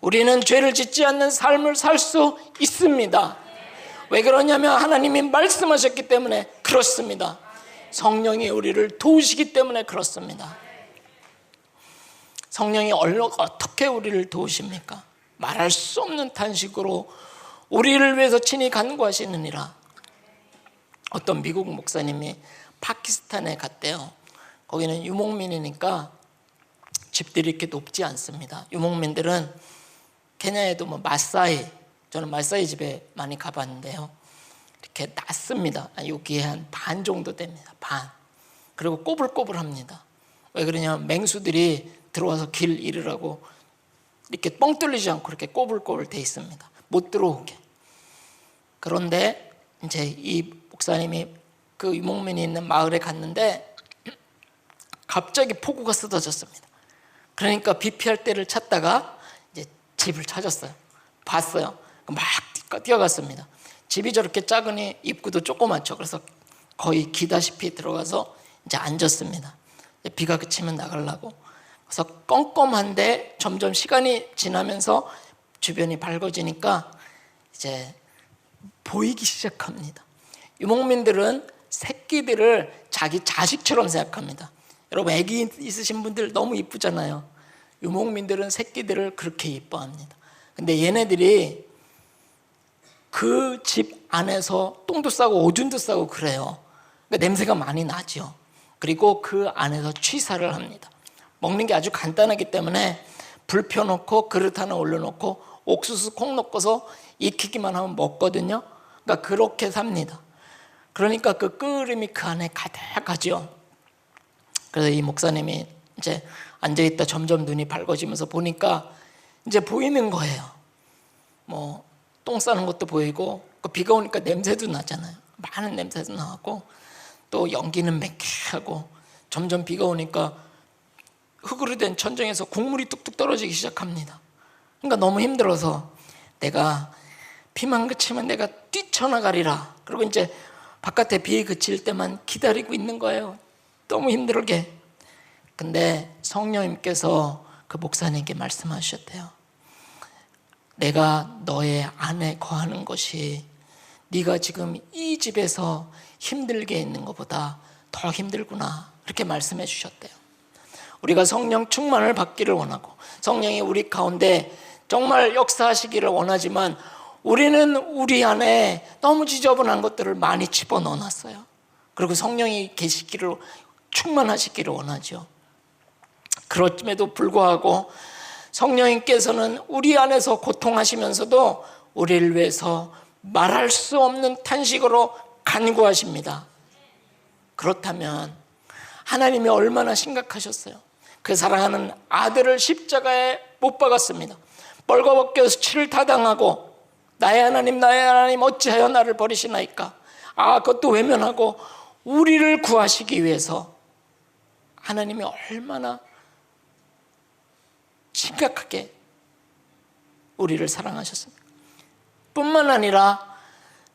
우리는 죄를 짓지 않는 삶을 살 수 있습니다. 왜 그러냐면 하나님이 말씀하셨기 때문에 그렇습니다. 성령이 우리를 도우시기 때문에 그렇습니다. 성령이 어떻게 우리를 도우십니까? 말할 수 없는 탄식으로 우리를 위해서 친히 간구하시느니라. 어떤 미국 목사님이 파키스탄에 갔대요. 거기는 유목민이니까 집들이 이렇게 높지 않습니다. 유목민들은 케냐에도 마사이, 저는 마사이 집에 많이 가봤는데요, 이렇게 낮습니다. 여기에 한 반 정도 됩니다. 반. 그리고 꼬불꼬불합니다. 왜 그러냐면 맹수들이 들어와서 길 잃으라고 이렇게 뻥 뚫리지 않고 이렇게 꼬불꼬불 돼 있습니다. 못 들어오게. 그런데 이제 이 목사님이 그 유목민이 있는 마을에 갔는데 갑자기 폭우가 쏟아졌습니다. 그러니까 비 피할 때를 찾다가 이제 집을 찾았어요. 봤어요. 막 뛰어갔습니다. 집이 저렇게 작으니 입구도 조그맣죠. 그래서 거의 기다시피 들어가서 이제 앉았습니다. 비가 그치면 나가려고. 그래서 껌껌한데 점점 시간이 지나면서 주변이 밝아지니까 이제 보이기 시작합니다. 유목민들은 새끼들을 자기 자식처럼 생각합니다. 여러분, 아기 있으신 분들 너무 이쁘잖아요. 유목민들은 새끼들을 그렇게 이뻐합니다. 근데 얘네들이 그 집 안에서 똥도 싸고 오줌도 싸고 그래요. 그러니까 냄새가 많이 나죠. 그리고 그 안에서 취사를 합니다. 먹는 게 아주 간단하기 때문에 불 펴놓고 그릇 하나 올려놓고 옥수수 콩 넣고서 익히기만 하면 먹거든요. 그러니까 그렇게 삽니다. 그러니까 그 끓음이 그 안에 가득하죠. 그래서 이 목사님이 이제 앉아있다 점점 눈이 밝아지면서 보니까 이제 보이는 거예요. 똥 싸는 것도 보이고, 비가 오니까 냄새도 나잖아요. 많은 냄새도 나고, 또 연기는 맹쾌하고, 점점 비가 오니까 흙으로 된 천정에서 국물이 뚝뚝 떨어지기 시작합니다. 그러니까 너무 힘들어서 내가 비만 그치면 내가 뛰쳐나가리라. 그리고 이제 바깥에 비 그칠 때만 기다리고 있는 거예요. 너무 힘들게. 근데 성령님께서 그 목사님께 말씀하셨대요. 내가 너의 안에 거하는 것이 네가 지금 이 집에서 힘들게 있는 것보다 더 힘들구나, 이렇게 말씀해 주셨대요. 우리가 성령 충만을 받기를 원하고 성령이 우리 가운데 정말 역사하시기를 원하지만 우리는 우리 안에 너무 지저분한 것들을 많이 집어넣어 놨어요. 그리고 성령이 계시기를, 충만하시기를 원하죠. 그럼에도 불구하고 성령님께서는 우리 안에서 고통하시면서도 우리를 위해서 말할 수 없는 탄식으로 간구하십니다. 그렇다면 하나님이 얼마나 심각하셨어요. 그 사랑하는 아들을 십자가에 못 박았습니다. 벌거벗겨서 치를 타당하고 나의 하나님 어찌하여 나를 버리시나이까. 그것도 외면하고 우리를 구하시기 위해서 하나님이 얼마나 심각하게 우리를 사랑하셨습니까? 뿐만 아니라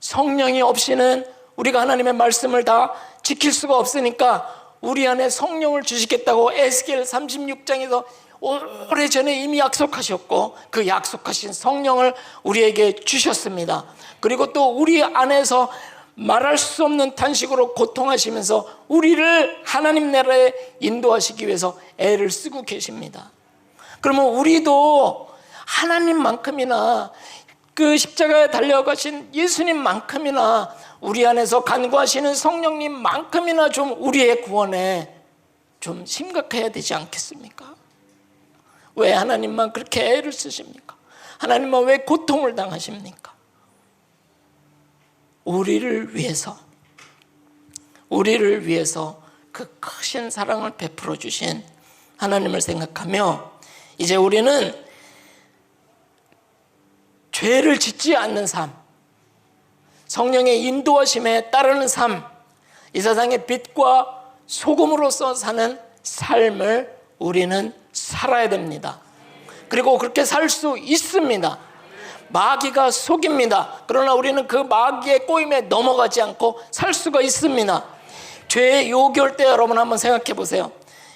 성령이 없이는 우리가 하나님의 말씀을 다 지킬 수가 없으니까 우리 안에 성령을 주시겠다고 에스겔 36장에서 오래전에 이미 약속하셨고 그 약속하신 성령을 우리에게 주셨습니다. 그리고 또 우리 안에서 말할 수 없는 탄식으로 고통하시면서 우리를 하나님 나라에 인도하시기 위해서 애를 쓰고 계십니다. 그러면 우리도 하나님만큼이나 그 십자가에 달려가신 예수님만큼이나 우리 안에서 간구하시는 성령님만큼이나 좀 우리의 구원에 좀 심각해야 되지 않겠습니까? 왜 하나님만 그렇게 애를 쓰십니까? 하나님만 왜 고통을 당하십니까? 우리를 위해서 그 크신 사랑을 베풀어 주신 하나님을 생각하며 이제 우리는 죄를 짓지 않는 삶, 성령의 인도하심에 따르는 삶, 이 세상의 빛과 소금으로서 사는 삶을 우리는 살아야 됩니다. 그리고 그렇게 살 수 있습니다. 마귀가 속입니다. 그러나 우리는 그 마귀의 꼬임에 넘어가지 않고 살 수가 있습니다. 죄의 요결 때 여러분 한번 생각해 보세요.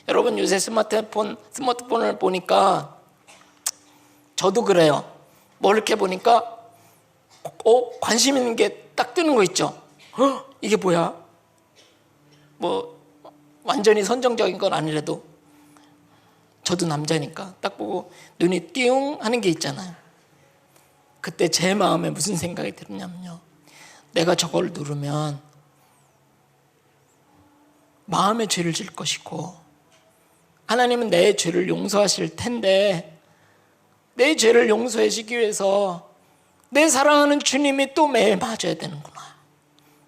여러분 요새 스마트폰을 보니까 저도 그래요. 뭐 이렇게 보니까 관심 있는 게 딱 뜨는 거 있죠. 이게 뭐야? 뭐 완전히 선정적인 건 아니라도 저도 남자니까 딱 보고 눈이 띠용 하는 게 있잖아요. 그때 제 마음에 무슨 생각이 들었냐면요, 내가 저걸 누르면 마음의 죄를 질 것이고 하나님은 내 죄를 용서하실 텐데 내 죄를 용서해 주기 위해서 내 사랑하는 주님이 또 매일 맞아야 되는구나.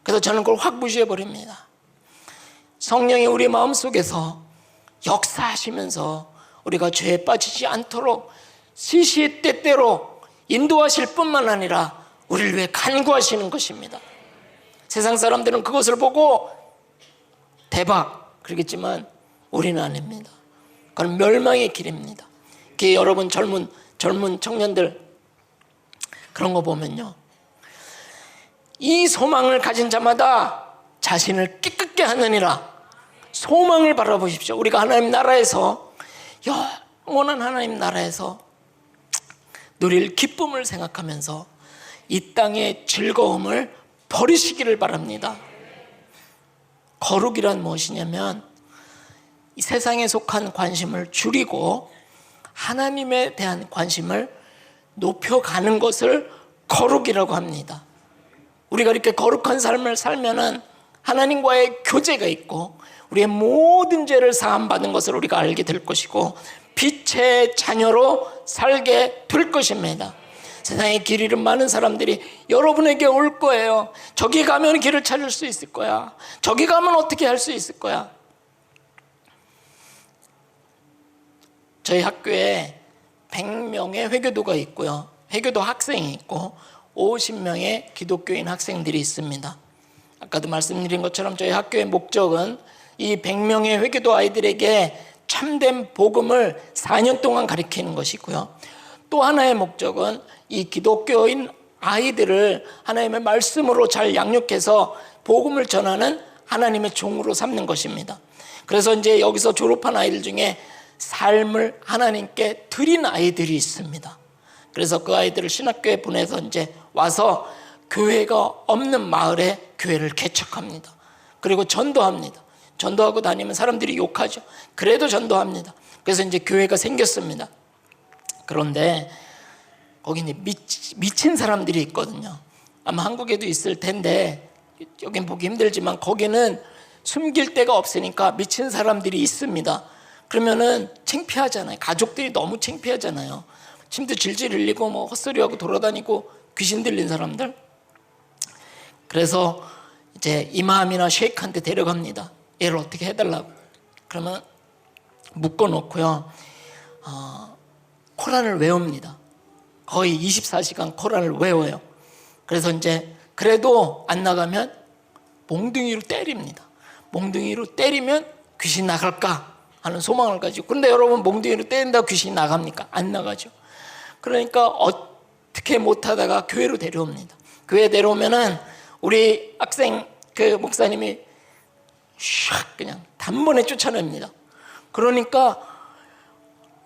그래서 저는 그걸 확 무시해 버립니다. 성령이 우리 마음속에서 역사하시면서 우리가 죄에 빠지지 않도록 시시때때로 인도하실 뿐만 아니라 우리를 위해 간구하시는 것입니다. 세상 사람들은 그것을 보고 대박 그러겠지만 우리는 아닙니다. 그건 멸망의 길입니다. 여러분 젊은 청년들 그런 거 보면요, 이 소망을 가진 자마다 자신을 깨끗게 하느니라. 소망을 바라보십시오. 우리가 하나님 나라에서, 영원한 하나님 나라에서 누릴 기쁨을 생각하면서 이 땅의 즐거움을 버리시기를 바랍니다. 거룩이란 무엇이냐면 이 세상에 속한 관심을 줄이고 하나님에 대한 관심을 높여가는 것을 거룩이라고 합니다. 우리가 이렇게 거룩한 삶을 살면은 하나님과의 교제가 있고 우리의 모든 죄를 사함받은 것을 우리가 알게 될 것이고 빛의 자녀로 살게 될 것입니다. 세상에 길 잃은 많은 사람들이 여러분에게 올 거예요. 저기 가면 길을 찾을 수 있을 거야. 저기 가면 어떻게 할 수 있을 거야. 저희 학교에 100명의 회교도가 있고요, 회교도 학생이 있고 50명의 기독교인 학생들이 있습니다. 아까도 말씀드린 것처럼 저희 학교의 목적은 이 100명의 회교도 아이들에게 참된 복음을 4년 동안 가르치는 것이고요, 또 하나의 목적은 이 기독교인 아이들을 하나님의 말씀으로 잘 양육해서 복음을 전하는 하나님의 종으로 삼는 것입니다. 그래서 이제 여기서 졸업한 아이들 중에 삶을 하나님께 드린 아이들이 있습니다. 그래서 그 아이들을 신학교에 보내서 이제 와서 교회가 없는 마을에 교회를 개척합니다. 그리고 전도합니다. 전도하고 다니면 사람들이 욕하죠. 그래도 전도합니다. 그래서 이제 교회가 생겼습니다. 그런데 거기는 미친 사람들이 있거든요. 아마 한국에도 있을 텐데 여긴 보기 힘들지만 거기는 숨길 데가 없으니까 미친 사람들이 있습니다. 그러면은 창피하잖아요. 가족들이 너무 창피하잖아요. 침도 질질 흘리고 뭐 헛소리하고 돌아다니고 귀신 들린 사람들. 그래서 이제 이마암이나 셰이크한테 데려갑니다. 얘를 어떻게 해달라고. 그러면 묶어놓고요, 코란을 외웁니다. 거의 24시간 코란을 외워요. 그래서 이제 그래도 안 나가면 몽둥이로 때립니다. 몽둥이로 때리면 귀신 나갈까 하는 소망을 가지고. 그런데 여러분, 몽둥이로 때린다고 귀신이 나갑니까? 안 나가죠. 그러니까 어떻게 못하다가 교회로 데려옵니다. 교회에 데려오면은 우리 학생 그 목사님이 샥 그냥 단번에 쫓아냅니다. 그러니까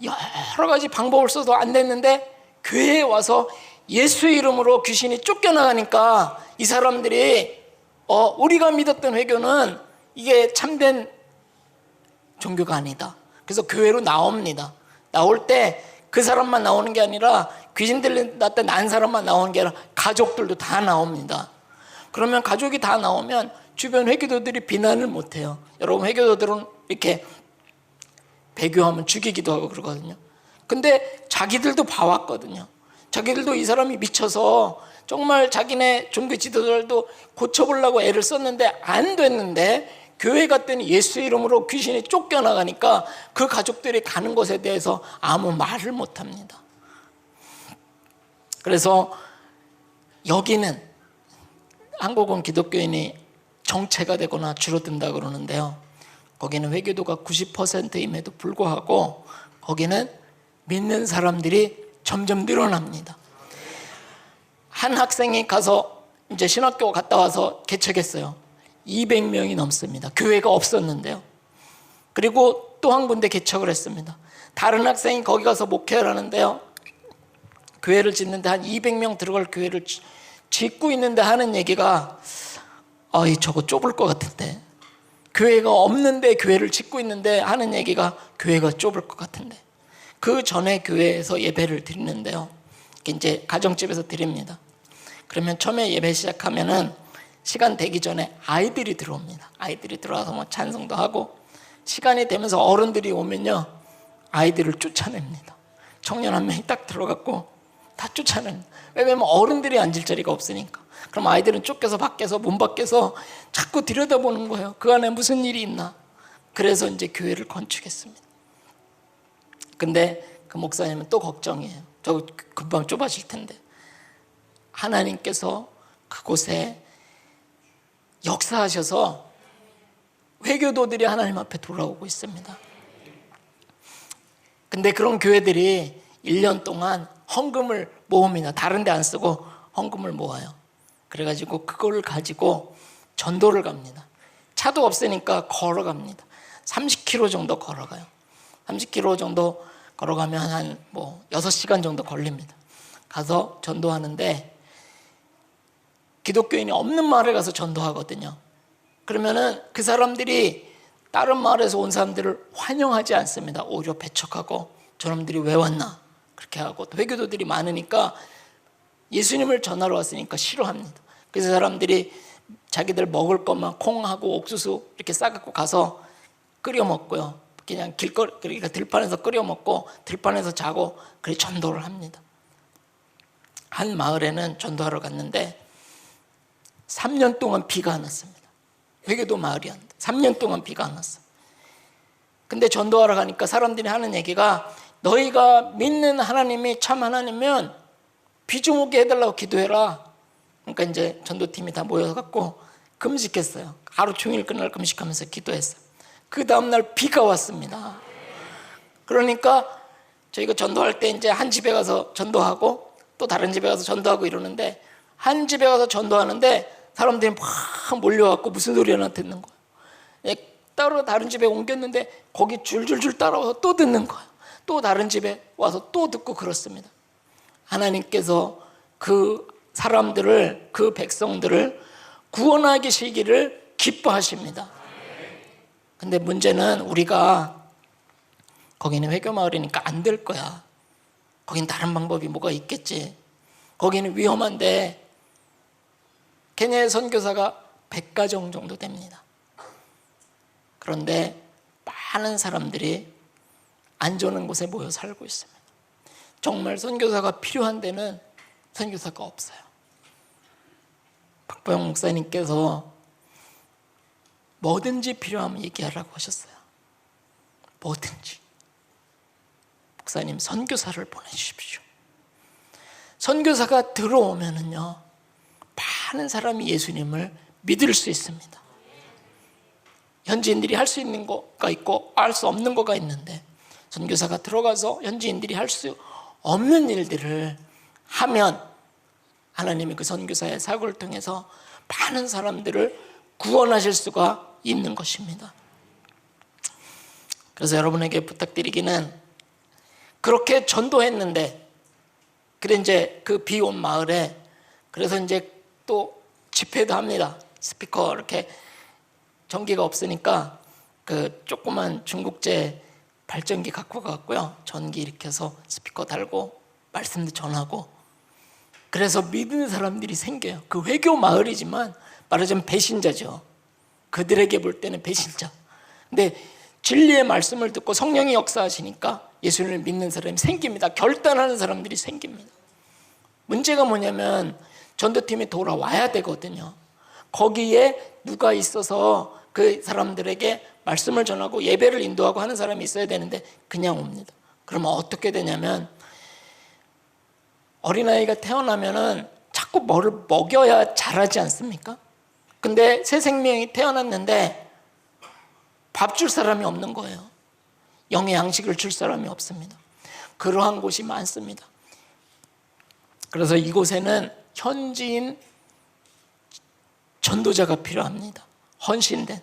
여러 가지 방법을 써도 안 됐는데 교회에 와서 예수 이름으로 귀신이 쫓겨나가니까 이 사람들이 우리가 믿었던 회교는 이게 참된 종교가 아니다. 그래서 교회로 나옵니다. 나올 때 그 사람만 나오는 게 아니라 귀신 들렸다 난 사람만 나오는 게 아니라 가족들도 다 나옵니다. 그러면 가족이 다 나오면 주변 회교도들이 비난을 못해요. 여러분, 회교도들은 이렇게 배교하면 죽이기도 하고 그러거든요. 근데 자기들도 봐왔거든요. 자기들도 이 사람이 미쳐서 정말 자기네 종교 지도자들도 고쳐보려고 애를 썼는데 안 됐는데 교회 갔더니 예수 이름으로 귀신이 쫓겨나가니까 그 가족들이 가는 것에 대해서 아무 말을 못합니다. 그래서 여기는 한국은 기독교인이 정체가 되거나 줄어든다 그러는데요, 거기는 회교도가 90%임에도 불구하고 거기는 믿는 사람들이 점점 늘어납니다. 한 학생이 가서 이제 신학교 갔다 와서 개척했어요. 200명이 넘습니다. 교회가 없었는데요. 그리고 또 한 군데 개척을 했습니다. 다른 학생이 거기 가서 목회를 하는데요, 교회를 짓는데 한 200명 들어갈 교회를 짓고 있는데 하는 얘기가, 저거 좁을 것 같은데, 교회가 없는데 교회를 짓고 있는데 하는 얘기가 교회가 좁을 것 같은데. 그 전에 교회에서 예배를 드리는데요, 이제 가정집에서 드립니다. 그러면 처음에 예배 시작하면은 시간 되기 전에 아이들이 들어옵니다. 아이들이 들어와서 뭐 찬송도 하고, 시간이 되면서 어른들이 오면요, 아이들을 쫓아냅니다. 청년 한 명이 딱 들어갔고 다 쫓아냅니다. 왜냐면 어른들이 앉을 자리가 없으니까. 그럼 아이들은 쫓겨서 밖에서, 문 밖에서 자꾸 들여다보는 거예요. 그 안에 무슨 일이 있나. 그래서 이제 교회를 건축했습니다. 근데 그 목사님은 또 걱정이에요. 저 금방 좁아질 텐데. 하나님께서 그곳에 역사하셔서 회교도들이 하나님 앞에 돌아오고 있습니다. 근데 그런 교회들이 1년 동안 헌금을 모읍니다. 다른 데 안 쓰고 헌금을 모아요. 그래가지고 그걸 가지고 전도를 갑니다. 차도 없으니까 걸어갑니다. 30km 정도 걸어가요. 30km 정도 걸어가면 한 6시간 정도 걸립니다. 가서 전도하는데, 기독교인이 없는 마을에 가서 전도하거든요. 그러면은 그 사람들이 다른 마을에서 온 사람들을 환영하지 않습니다. 오히려 배척하고, 저놈들이 왜 왔나 그렇게 하고, 또 회교도들이 많으니까 예수님을 전하러 왔으니까 싫어합니다. 그래서 사람들이 자기들 먹을 것만 콩하고 옥수수 이렇게 싸갖고 가서 끓여 먹고요, 그냥 그러니까 들판에서 끓여 먹고 들판에서 자고, 그래 전도를 합니다. 한 마을에는 전도하러 갔는데 3년 동안 비가 안 왔습니다. 회교도 마을이었는데 3년 동안 비가 안 왔어요. 근데 전도하러 가니까 사람들이 하는 얘기가, 너희가 믿는 하나님이 참 하나님이면 비 좀 오게 해달라고 기도해라. 그러니까 이제 전도팀이 다 모여갖고 금식했어요. 하루 종일 그날 금식하면서 기도했어요. 그 다음날 비가 왔습니다. 그러니까 저희가 전도할 때 이제 한 집에 가서 전도하고 또 다른 집에 가서 전도하고 이러는데, 한 집에 가서 전도하는데 사람들이 막 몰려왔고 무슨 소리나 듣는 거예요. 따로 다른 집에 옮겼는데 거기 줄줄줄 따라와서 또 듣는 거예요. 또 다른 집에 와서 또 듣고 그렇습니다. 하나님께서 그 사람들을, 그 백성들을 구원하기 시기를 기뻐하십니다. 근데 문제는 우리가 거기는 회교마을이니까 안 될 거야, 거긴 다른 방법이 뭐가 있겠지, 거기는 위험한데, 케냐의 선교사가 100가정 정도 됩니다. 그런데 많은 사람들이 안전한 곳에 모여 살고 있습니다. 정말 선교사가 필요한 데는 선교사가 없어요. 박보영 목사님께서 뭐든지 필요하면 얘기하라고 하셨어요. 뭐든지. 목사님, 선교사를 보내주십시오. 선교사가 들어오면은요, 많은 사람이 예수님을 믿을 수 있습니다. 현지인들이 할 수 있는 거가 있고 할 수 없는 거가 있는데, 선교사가 들어가서 현지인들이 할 수 없는 일들을 하면 하나님이 그 선교사의 사역을 통해서 많은 사람들을 구원하실 수가 있는 것입니다. 그래서 여러분에게 부탁드리기는, 그렇게 전도했는데, 그래 이제 그 비온 마을에, 그래서 이제 또 집회도 합니다. 스피커 이렇게 전기가 없으니까 그 조그만 중국제 발전기 갖고 가고요, 전기 일으켜서 스피커 달고 말씀도 전하고, 그래서 믿는 사람들이 생겨요. 그 외교 마을이지만 말하자면 배신자죠. 그들에게 볼 때는 배신자. 근데 진리의 말씀을 듣고 성령이 역사하시니까 예수님을 믿는 사람이 생깁니다. 결단하는 사람들이 생깁니다. 문제가 뭐냐면 전도팀이 돌아와야 되거든요. 거기에 누가 있어서 그 사람들에게 말씀을 전하고 예배를 인도하고 하는 사람이 있어야 되는데 그냥 옵니다. 그러면 어떻게 되냐면, 어린아이가 태어나면은 자꾸 뭐를 먹여야 자라지 않습니까? 근데 새 생명이 태어났는데 밥 줄 사람이 없는 거예요. 영의 양식을 줄 사람이 없습니다. 그러한 곳이 많습니다. 그래서 이곳에는 현지인 전도자가 필요합니다. 헌신된.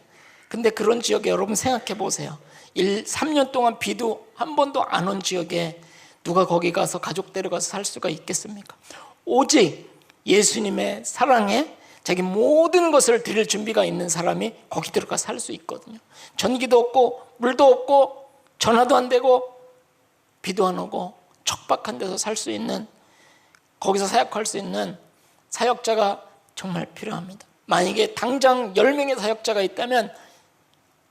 근데 그런 지역에 여러분 생각해 보세요. 3년 동안 비도 한 번도 안 온 지역에 누가 거기 가서 가족 데려가서 살 수가 있겠습니까? 오직 예수님의 사랑에 자기 모든 것을 드릴 준비가 있는 사람이 거기 들어가 살 수 있거든요. 전기도 없고 물도 없고 전화도 안 되고 비도 안 오고 척박한 데서 살 수 있는, 거기서 사역할 수 있는 사역자가 정말 필요합니다. 만약에 당장 10명의 사역자가 있다면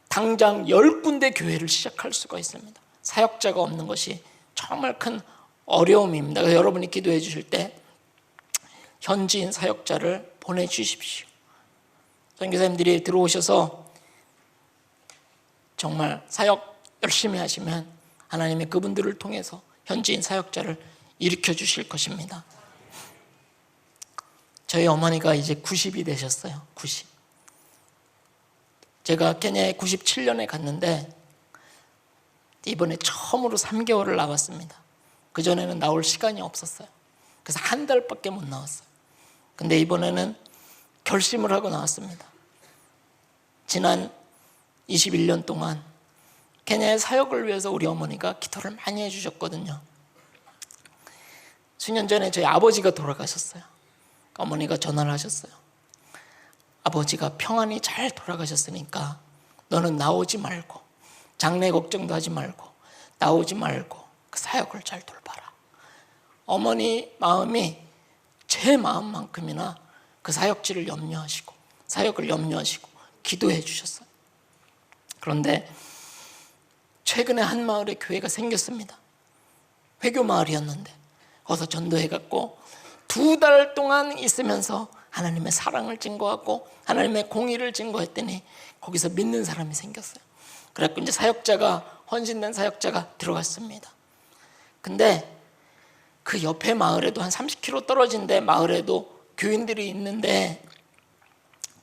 당장 10군데 교회를 시작할 수가 있습니다. 사역자가 없는 것이 정말 큰 어려움입니다. 그래서 여러분이 기도해 주실 때 현지인 사역자를 보내주십시오. 선교사님들이 들어오셔서 정말 사역 열심히 하시면 하나님이 그분들을 통해서 현지인 사역자를 일으켜 주실 것입니다. 저희 어머니가 이제 90이 되셨어요. 90. 제가 케냐에 97년에 갔는데 이번에 처음으로 3개월을 나왔습니다. 그전에는 나올 시간이 없었어요. 그래서 한 달밖에 못 나왔어요. 근데 이번에는 결심을 하고 나왔습니다. 지난 21년 동안 케냐의 사역을 위해서 우리 어머니가 기도를 많이 해주셨거든요. 수년 전에 저희 아버지가 돌아가셨어요. 어머니가 전화를 하셨어요. 아버지가 평안히 잘 돌아가셨으니까 너는 나오지 말고, 장래 걱정도 하지 말고, 나오지 말고 그 사역을 잘 돌봐라. 어머니 마음이 제 마음만큼이나 그 사역지를 염려하시고 사역을 염려하시고 기도해 주셨어요. 그런데 최근에 한 마을에 교회가 생겼습니다. 회교 마을이었는데 거기서 전도해갖고 2달 동안 있으면서 하나님의 사랑을 증거하고 하나님의 공의를 증거했더니 거기서 믿는 사람이 생겼어요. 그래갖고 이제 사역자가, 헌신된 사역자가 들어갔습니다. 근데 그 옆에 마을에도 한 30km 떨어진 데 마을에도 교인들이 있는데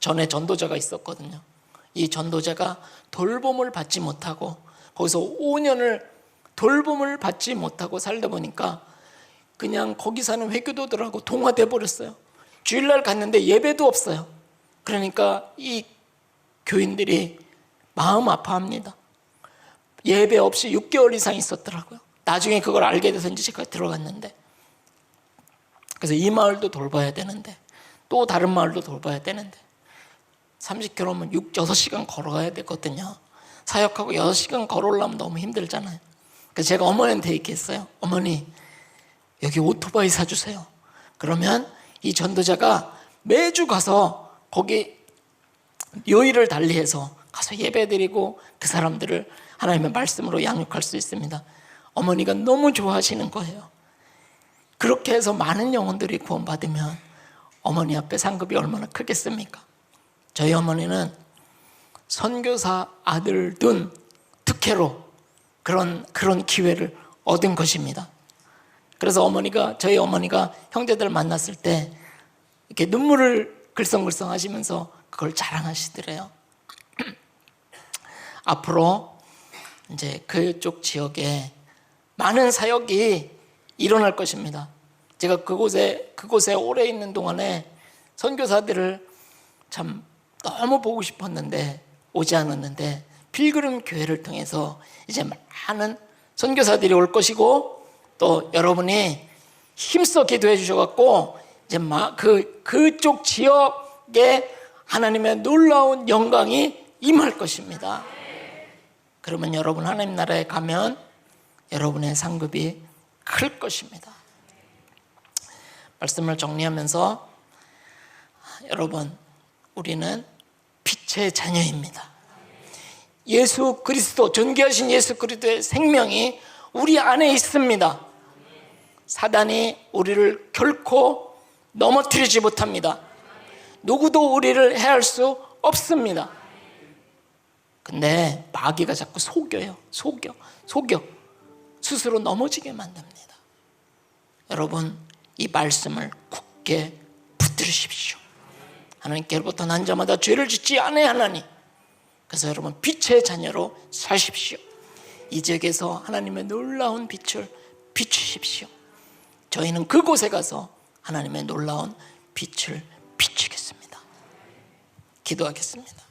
전에 전도자가 있었거든요. 이 전도자가 돌봄을 받지 못하고 거기서 5년을 돌봄을 받지 못하고 살다 보니까 그냥 거기 사는 회교도들하고 동화돼 버렸어요. 주일날 갔는데 예배도 없어요. 그러니까 이 교인들이 마음 아파합니다. 예배 없이 6개월 이상 있었더라고요. 나중에 그걸 알게 돼서 이제 제가 들어갔는데, 그래서 이 마을도 돌봐야 되는데 또 다른 마을도 돌봐야 되는데 30km면 6시간 걸어가야 되거든요. 사역하고 6시간 걸어오려면 너무 힘들잖아요. 그래서 제가 어머니한테 얘기했어요. 어머니, 여기 오토바이 사주세요. 그러면 이 전도자가 매주 가서 거기 요일을 달리해서 가서 예배드리고 그 사람들을 하나님의 말씀으로 양육할 수 있습니다. 어머니가 너무 좋아하시는 거예요. 그렇게 해서 많은 영혼들이 구원받으면 어머니 앞에 상급이 얼마나 크겠습니까? 저희 어머니는 선교사 아들 둔 특혜로 그런 기회를 얻은 것입니다. 그래서 저희 어머니가 형제들 만났을 때 이렇게 눈물을 글썽글썽 하시면서 그걸 자랑하시더래요. 앞으로 이제 그쪽 지역에 많은 사역이 일어날 것입니다. 제가 그곳에 오래 있는 동안에 선교사들을 참 너무 보고 싶었는데 오지 않았는데, 필그림 교회를 통해서 이제 많은 선교사들이 올 것이고, 또 여러분이 힘써 기도해 주셔갖고 이제 그쪽 지역에 하나님의 놀라운 영광이 임할 것입니다. 그러면 여러분 하나님 나라에 가면 여러분의 상급이 클 것입니다. 말씀을 정리하면서, 여러분, 우리는 빛의 자녀입니다. 예수 그리스도, 존귀하신 예수 그리스도의 생명이 우리 안에 있습니다. 사단이 우리를 결코 넘어뜨리지 못합니다. 누구도 우리를 해할 수 없습니다. 근데 마귀가 자꾸 속여 스스로 넘어지게 만듭니다. 여러분, 이 말씀을 굳게 붙들으십시오. 하나님께로부터 난 자마다 죄를 짓지 아니하나니. 그래서 여러분, 빛의 자녀로 사십시오. 이 지역에서 하나님의 놀라운 빛을 비추십시오. 저희는 그곳에 가서 하나님의 놀라운 빛을 비추겠습니다. 기도하겠습니다.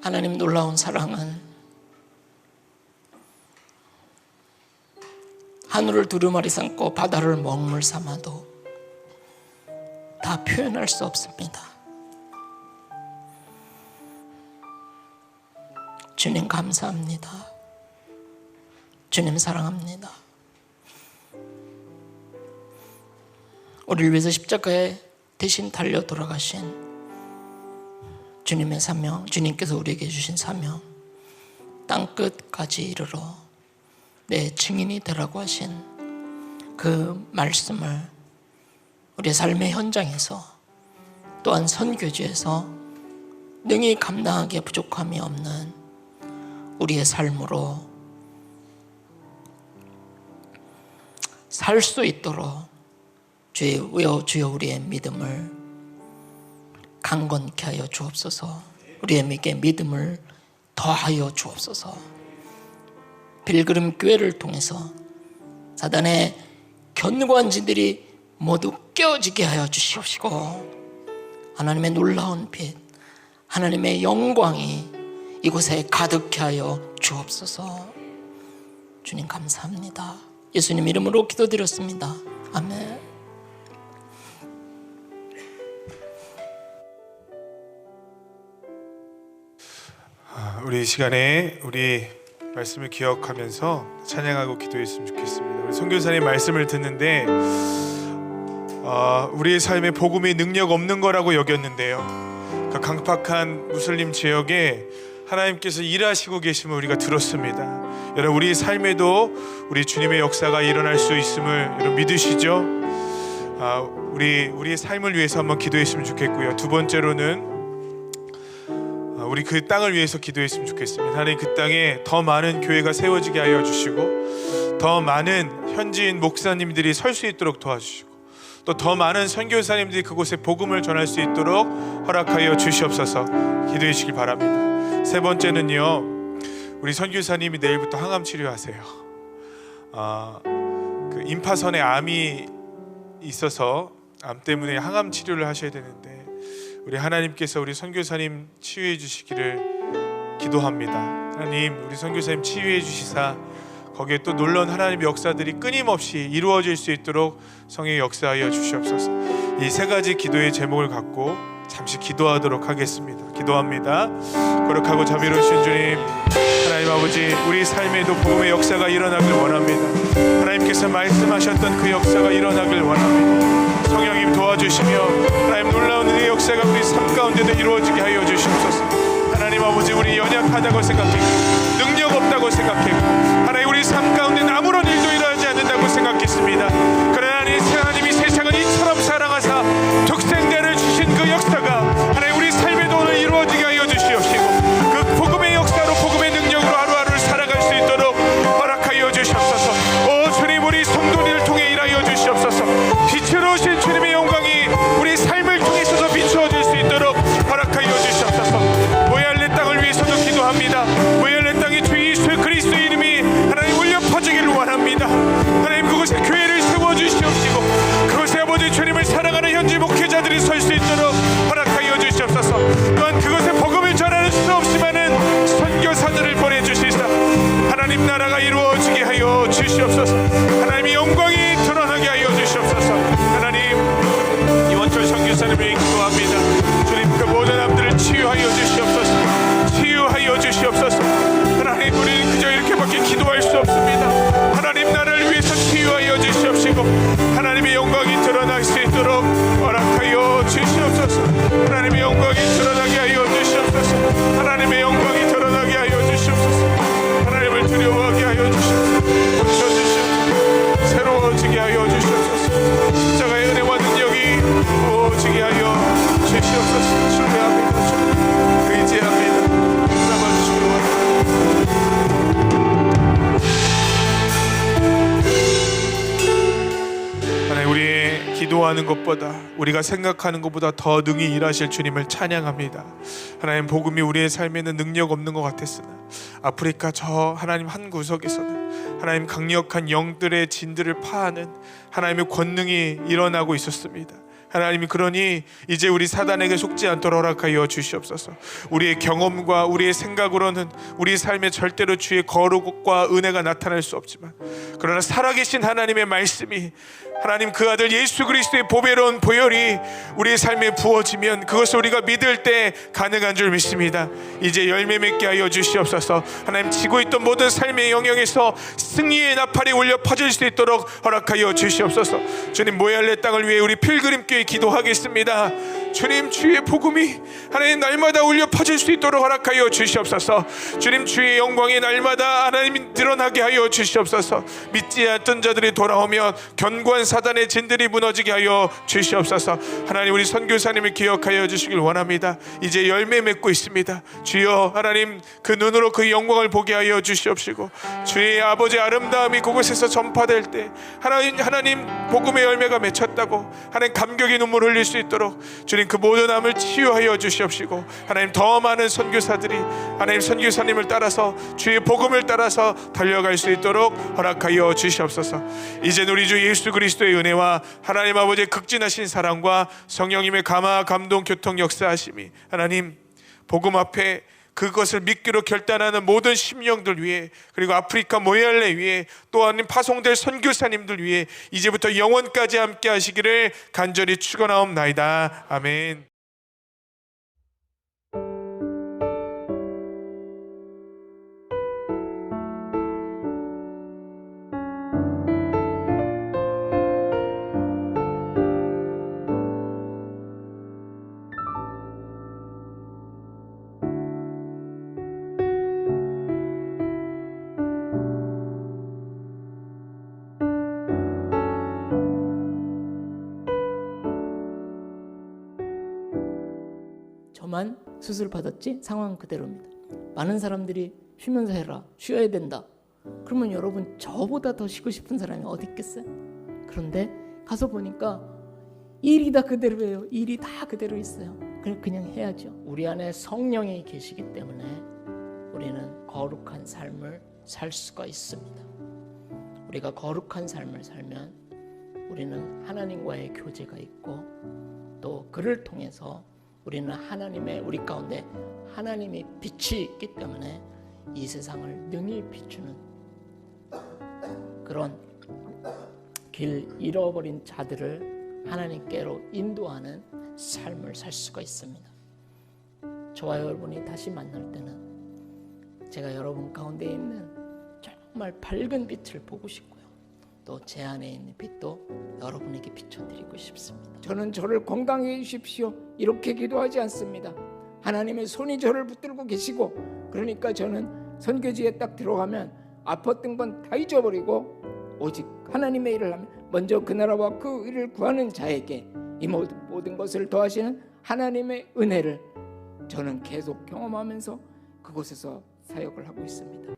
하나님 놀라운 사랑은 하늘을 두루마리 삼고 바다를 먹물 삼아도 다 표현할 수 없습니다. 주님 감사합니다. 주님 사랑합니다. 우리를 위해서 십자가에 대신 달려 돌아가신 주님의 사명, 주님께서 우리에게 주신 사명, 땅끝까지 이르러 내 증인이 되라고 하신 그 말씀을 우리의 삶의 현장에서, 또한 선교지에서 능히 감당하기에 부족함이 없는 우리의 삶으로 살 수 있도록 주여 우리의 믿음을 강건케 하여 주옵소서. 우리에게 믿음을 더하여 주옵소서. 필그림 교회를 통해서 사단의 견고한지들이 모두 깨어지게 하여 주시옵시고, 하나님의 놀라운 빛, 하나님의 영광이 이곳에 가득케 하여 주옵소서. 주님 감사합니다. 예수님 이름으로 기도드렸습니다. 아멘. 우리 시간에 우리 말씀을 기억하면서 찬양하고 기도했으면 좋겠습니다. 우리 선교사님 말씀을 듣는데 우리의 삶에 복음이 능력 없는 거라고 여겼는데요, 그 강팍한 무슬림 지역에 하나님께서 일하시고 계심을 우리가 들었습니다. 여러분, 우리 삶에도 우리 주님의 역사가 일어날 수 있음을 여러분 믿으시죠? 우리의 삶을 위해서 한번 기도했으면 좋겠고요. 두 번째로는 우리 그 땅을 위해서 기도했으면 좋겠습니다. 하나님, 그 땅에 더 많은 교회가 세워지게 하여 주시고, 더 많은 현지인 목사님들이 설 수 있도록 도와주시고, 또 더 많은 선교사님들이 그곳에 복음을 전할 수 있도록 허락하여 주시옵소서. 기도해 주시길 바랍니다. 세 번째는요, 우리 선교사님이 내일부터 항암 치료하세요. 그 임파선에 암이 있어서 암 때문에 항암 치료를 하셔야 되는데, 우리 하나님께서 우리 선교사님 치유해 주시기를 기도합니다. 하나님, 우리 선교사님 치유해 주시사 거기에 또 놀라운 하나님의 역사들이 끊임없이 이루어질 수 있도록 성령의 역사하여 주시옵소서. 이 세 가지 기도의 제목을 갖고 잠시 기도하도록 하겠습니다. 기도합니다. 거룩하고 자비로우신 주님, 하나님 아버지, 우리 삶에도 복음의 역사가 일어나길 원합니다. 하나님께서 말씀하셨던 그 역사가 일어나길 원합니다. 성령님 도와주시며 하나님 놀라운 은혜의 역사 역사가 우리 삶 가운데도 이루어지게 하여 주시옵소서. 하나님 아버지, 우리 연약하다고 생각했고 능력 없다고 생각했고 하나님 우리 삶 가운데는 아무런 일도 일어나지 않는다고 생각했습니다. 그러나 하나님이 세상을 이처럼 사랑하사 독생자를 주신 그 역사가 하나님 우리 삶에도 오늘 이루어지게 하여 주시옵시고 그 복음의 역사로 복음의 능력으로 하루하루를 살아갈 수 있도록 허락하여 주시옵소서. 오 주님, 우리 성도님을 통해 일하여 주시옵소서. 빛으로 오신 주님의 영광이 우리 삶을 통해서도 비추어질 수 있도록 허락하여 주시옵소서. 모야알레 땅을 위해서도 기도합니다. 모야알레 땅에 주 예수 그리스도의 이름이 하나님 울려 퍼지기를 원합니다. 하나님 그곳에 교회를 세워주시옵시고 그곳에 아버지 주님을 사랑하는 현지 목회자들이 설 수 있도록 허락하여 주시옵소서. 또한 그곳에 복음을 전하는 수 없지만은 선교사들을 보내주시사 하나님 나라가 이루어지게 하여 주시옵소서. 하나님의 영광이 드러나게 하여 주시옵소서. 하나님 이원철 선교사님을 기도합니다. 주님 그 모든 암들을 치유하여 주시옵소서. 치유하여 주시옵소서. 하나님 우리는 그저 이렇게밖에 기도할 수 없습니다. 하나님 나라를 위해서 치유하여 주시옵시고 하나님의 영광이 드러날 수 있도록 허락하여 주시옵소서. 하나님의 영광이 드러나게 하여 주시옵소서. 하나님의 영광이 드러나게 하여 주시옵소서. 하나님을 두려워하게 하여 주시옵소서. 고쳐주시옵소서. 새로워지게 하여 주시옵소서. 십자가의 은혜와 능력이 부어지게 하여 주시옵소서. 신뢰합니다. 주님 의지합니다. 잡아주시기 원합니다. 하나님 우리의 기도하는 것보다 우리가 생각하는 것보다 더 능히 일하실 주님을 찬양합니다. 하나님 복음이 우리의 삶에는 능력 없는 것 같았으나 아프리카 저 하나님 한 구석에서는 하나님 강력한 영들의 진들을 파하는 하나님의 권능이 일어나고 있었습니다. 하나님이 그러니 이제 우리 사단에게 속지 않도록 허락하여 주시옵소서. 우리의 경험과 우리의 생각으로는 우리 삶에 절대로 주의 거룩과 은혜가 나타날 수 없지만 그러나 살아계신 하나님의 말씀이 하나님 그 아들 예수 그리스도의 보배로운 보혈이 우리의 삶에 부어지면 그것을 우리가 믿을 때 가능한 줄 믿습니다. 이제 열매 맺게 하여 주시옵소서. 하나님 지고 있던 모든 삶의 영역에서 승리의 나팔이 울려 퍼질 수 있도록 허락하여 주시옵소서. 주님 모야알레 땅을 위해 우리 필그림교회 기도하겠습니다. 주님 주의 복음이 하나님 날마다 울려 퍼질 수 있도록 허락하여 주시옵소서. 주님 주의 영광이 날마다 하나님 드러나게 하여 주시옵소서. 믿지 않던 자들이 돌아오면 견고한 사단의 진들이 무너지게 하여 주시옵소서. 하나님 우리 선교사님을 기억하여 주시길 원합니다. 이제 열매 맺고 있습니다. 주여 하나님 그 눈으로 그 영광을 보게 하여 주시옵시고 주의 아버지 아름다움이 그곳에서 전파될 때 하나님 복음의 열매가 맺혔다고 하나님 감격의 눈물 흘릴 수 있도록 주님 그 모든 암을 치유하여 주시옵시고 하나님 더 많은 선교사들이 하나님 선교사님을 따라서 주의 복음을 따라서 달려갈 수 있도록 허락하여 주시옵소서. 이제 우리 주 예수 그리스도의 은혜와 하나님 아버지의 극진하신 사랑과 성령님의 감화 감동 교통 역사하심이 하나님 복음 앞에 그것을 믿기로 결단하는 모든 심령들 위해 그리고 아프리카 모야알레 위해 또 하나님 파송될 선교사님들 위해 이제부터 영원까지 함께 하시기를 간절히 축원하옵나이다. 아멘. 저만 수술 받았지? 상황은 그대로입니다. 많은 사람들이 쉬면서 해라, 쉬어야 된다. 그러면 여러분 저보다 더 쉬고 싶은 사람이 어디 있겠어요? 그런데 가서 보니까 일이 다 그대로예요. 일이 다 그대로 있어요. 그냥 해야죠. 우리 안에 성령이 계시기 때문에 우리는 거룩한 삶을 살 수가 있습니다. 우리가 거룩한 삶을 살면 우리는 하나님과의 교제가 있고 또 그를 통해서 우리는 하나님의 우리 가운데 하나님의 빛이 있기 때문에 이 세상을 능히 비추는 그런 길 잃어버린 자들을 하나님께로 인도하는 삶을 살 수가 있습니다. 저와 여러분이 다시 만날 때는 제가 여러분 가운데 있는 정말 밝은 빛을 보고 싶고요. 또 제 안에 있는 빛도 여러분에게 비춰드리고 싶습니다. 저는 저를 건강해 주십시오 이렇게 기도하지 않습니다. 하나님의 손이 저를 붙들고 계시고, 그러니까 저는 선교지에 딱 들어가면 아팠던 건 다 잊어버리고 오직 하나님의 일을 하면 먼저 그 나라와 그 의를 구하는 자에게 이 모든 것을 더하시는 하나님의 은혜를 저는 계속 경험하면서 그곳에서 사역을 하고 있습니다.